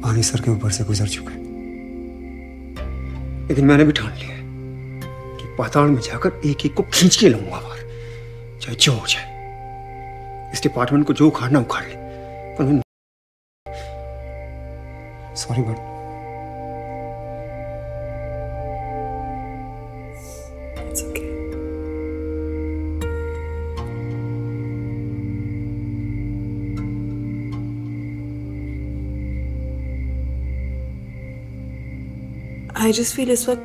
पानी सर के ऊपर से गुजर चुका है, लेकिन मैंने भी ठान लिया है कि पाताल में जाकर एक एक को खींच के लूंगा बाहर, चाहे जो हो जाए। इस डिपार्टमेंट को जो उखाड़ना उखाड़ ले, पर मैं sorry but It's okay. I just feel इस वक्त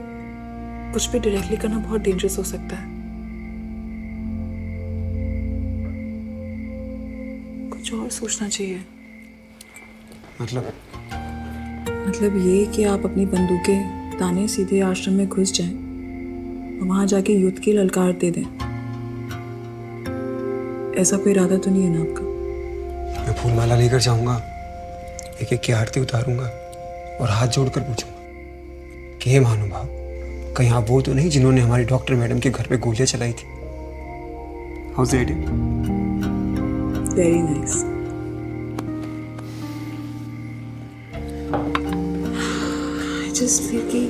कुछ भी डायरेक्टली करना बहुत डेंजरस हो सकता है। कुछ और सोचना चाहिए। मतलब ये कि आप अपनी बंदूकें ताने सीधे आश्रम में घुस जाएं और वहां जाके युद्ध की ललकार दे दें। ऐसा कोई इरादा तो नहीं है ना आपका? मैं फूलमाला लेकर जाऊंगा, एक एक की आरती उतारूंगा और हाथ जोड़कर पूछूंगा कि हे महानुभाव, कहीं आप वो तो नहीं जिन्होंने हमारी डॉक्टर मैडम के घर पे गोलियां चलाई थी? How's the idea? Very nice. I just feel कि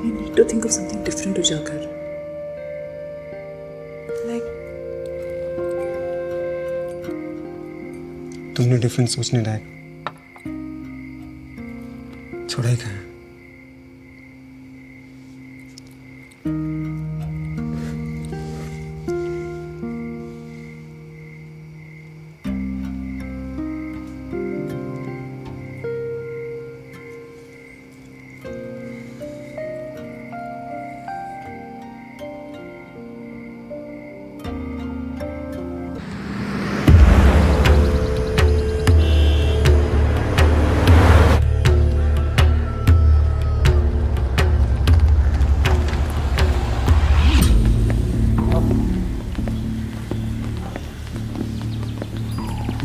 I need to think of something different to जाकर। तुमने डिफरेंट सोचने लायक छोड़ा ही कहा।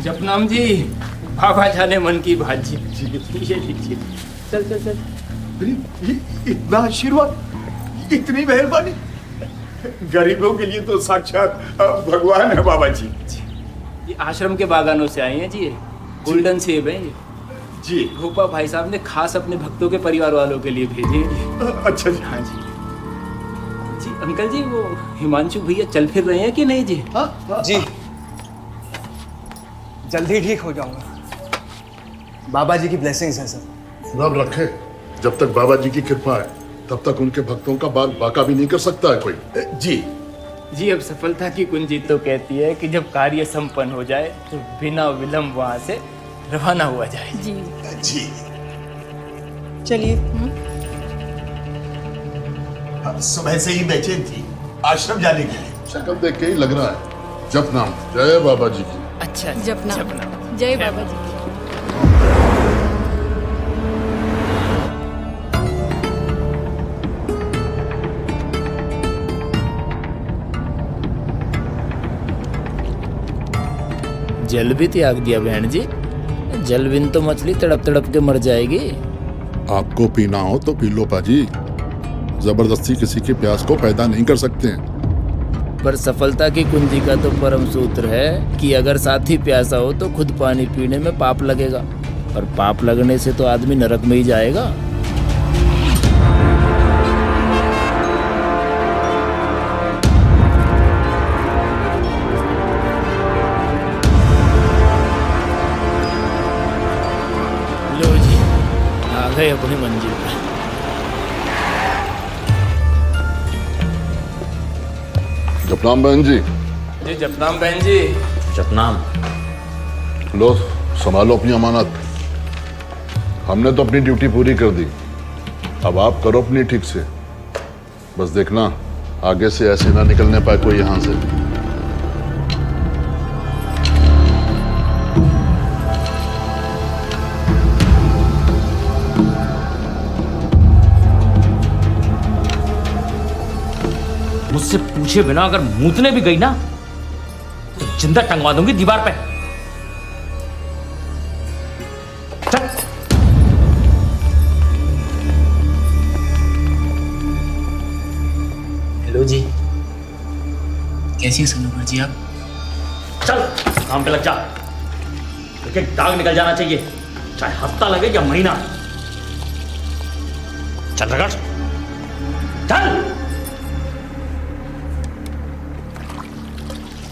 जपनाम जी, बाबा जाने मन की बात जी। ये लीजिए। चल चल चल। इतना आशीर्वाद, इतनी मेहरबानी, गरीबों के लिए तो साक्षात भगवान है बाबा जी। ये आश्रम के बागानों से आए हैं जी, गोल्डन सेब हैं ये जी। भोपा भाई साहब ने खास अपने भक्तों के परिवार वालों के लिए भेजे हैं। अच्छा जी। हाँ जी। जी अंकल जी, वो हिमांशु भैया चल फिर रहे हैं कि नहीं जी? जी जल्दी ठीक हो जाऊंगा, बाबा जी की ब्लेसिंग्स हैं सर। रब रखे, जब तक बाबा जी की कृपा है तब तक उनके भक्तों का बाल बाका भी नहीं कर सकता है कोई। जी जी, अब सफलता की कुंजी तो कहती है कि जब कार्य संपन्न हो जाए तो बिना विलंब वहां से रवाना हुआ जाए। जी जी चलिए। सुबह से ही बेचैन थी आश्रम जाने के लिए। शक्ल देख के ही लग रहा है। जपनाम। जय बाबा जी की। अच्छा जपनाम। जय बाबा जी की। जल भी त्याग दिया बहन जी। जल बिन तो मछली तड़प तड़प के मर जाएगी। आपको पीना हो तो पी लो पाजी, जबरदस्ती किसी की प्यास को पैदा नहीं कर सकते हैं। पर सफलता की कुंजी का तो परम सूत्र है कि अगर साथी प्यासा हो तो खुद पानी पीने में पाप लगेगा, और पाप लगने से तो आदमी नरक में ही जाएगा। लो जी, आ गए अपनी मंजिल पर। जपनाम बहन जी। जी जपनाम बहन जी। जपनाम। लो संभालो अपनी अमानत। हमने तो अपनी ड्यूटी पूरी कर दी, अब आप करो अपनी ठीक से। बस देखना आगे से ऐसे ना निकलने पाए कोई यहां से। मुझसे पूछे बिना अगर मूतने भी गई ना तो जिंदा टंगवा दूंगी दीवार पे। चल। हेलो जी, कैसी हैं सनोवर जी आप? चल काम पे लग जा, एक एक दाग निकल जाना चाहिए, चाहे हफ्ता लगे या महीना। चल रगड़, चल।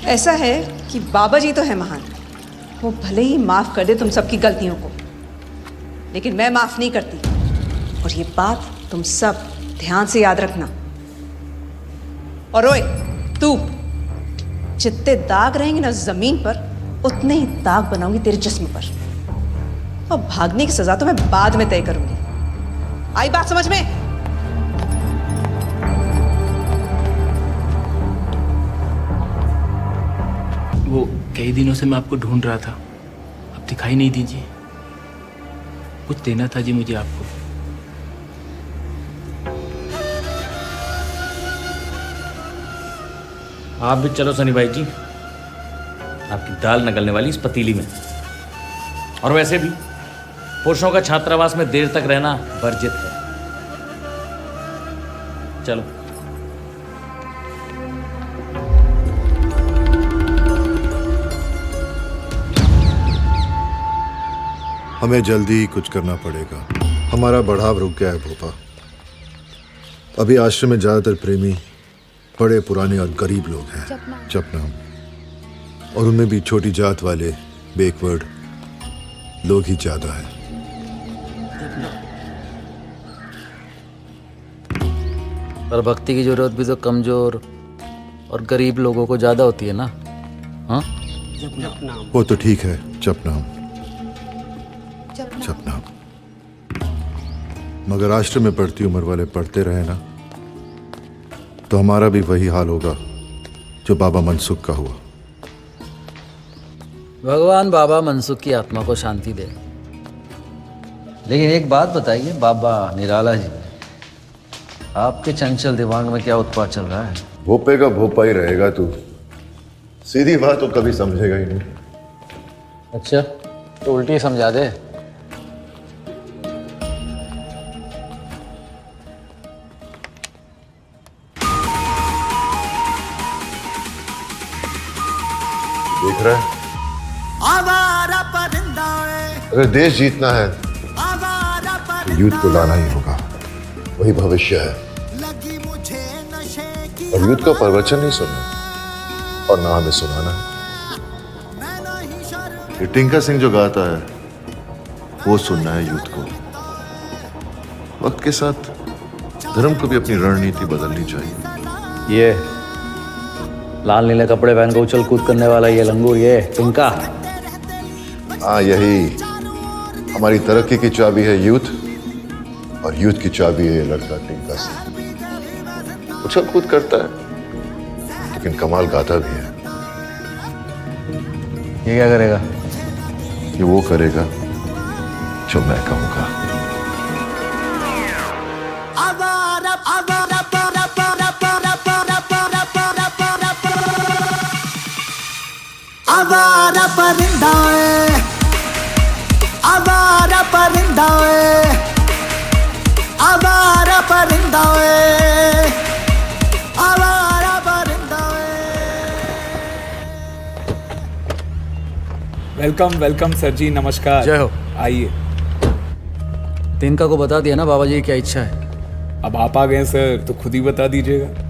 ऐसा है कि बाबा जी तो है महान, वो भले ही माफ कर दे तुम सबकी गलतियों को, लेकिन मैं माफ नहीं करती। और ये बात तुम सब ध्यान से याद रखना। और ओए तू, जितने दाग रहेंगे ना जमीन पर, उतने ही दाग बनाऊंगी तेरे जिस्म पर, और भागने की सजा तो मैं बाद में तय करूंगी। आई बात समझ में? वो कई दिनों से मैं आपको ढूंढ रहा था, अब दिखाई नहीं दीजिए। कुछ देना था जी मुझे आपको। आप भी चलो सनी भाई जी, आपकी दाल निकलने वाली इस पतीली में। और वैसे भी पुरुषों का छात्रावास में देर तक रहना वर्जित है। चलो। हमें जल्दी ही कुछ करना पड़ेगा। हमारा बढ़ाव रुक गया है भोपा। अभी आश्रम में ज्यादातर प्रेमी बड़े पुराने और गरीब लोग हैं, जपनाम, और उनमें भी छोटी जात वाले बैकवर्ड लोग ही ज्यादा हैं। पर भक्ति की जरूरत भी तो कमजोर और गरीब लोगों को ज्यादा होती है ना। हाँ, वो तो ठीक है जपनाम, जपनाम, मगर आश्रम में पढ़ती उम्र वाले पढ़ते रहे ना, तो हमारा भी वही हाल होगा जो बाबा मनसुख का हुआ। भगवान बाबा मनसुख की आत्मा को शांति दे। लेकिन एक बात बताइए बाबा निराला जी, आपके चंचल दिमाग में क्या उत्पात चल रहा है? भोपे का भोपा ही रहेगा तू, सीधी बात तो कभी समझेगा ही नहीं। अच्छा, तो उल्टी समझा दे। देख रहा है, अगर देश जीतना है तो यूथ को लाना ही होगा, वही भविष्य है। और यूथ का प्रवचन नहीं सुनना और ना हमें सुनाना है। ये टिंका सिंह जो गाता है वो सुनना है यूथ को। वक्त के साथ धर्म को भी अपनी रणनीति बदलनी चाहिए। ये लाल नीले कपड़े पहन कर उछल कूद करने वाला ये लंगूर, ये टिंका। हाँ, यही हमारी तरक्की की चाबी है यूथ, और यूथ की चाबी है ये लड़का टिंका सिंह। उछल कूद करता है लेकिन कमाल गाता भी है। ये क्या करेगा? ये वो करेगा जो मैं कहूंगा। आवारा परिंदा है, आवारा परिंदा है, आवारा परिंदा है, आवारा परिंदा है। वेलकम वेलकम सर जी, नमस्कार। जय हो। आइए। तिनका को बता दिया ना बाबा जी की क्या इच्छा है? अब आप आ गए सर तो खुद ही बता दीजिएगा।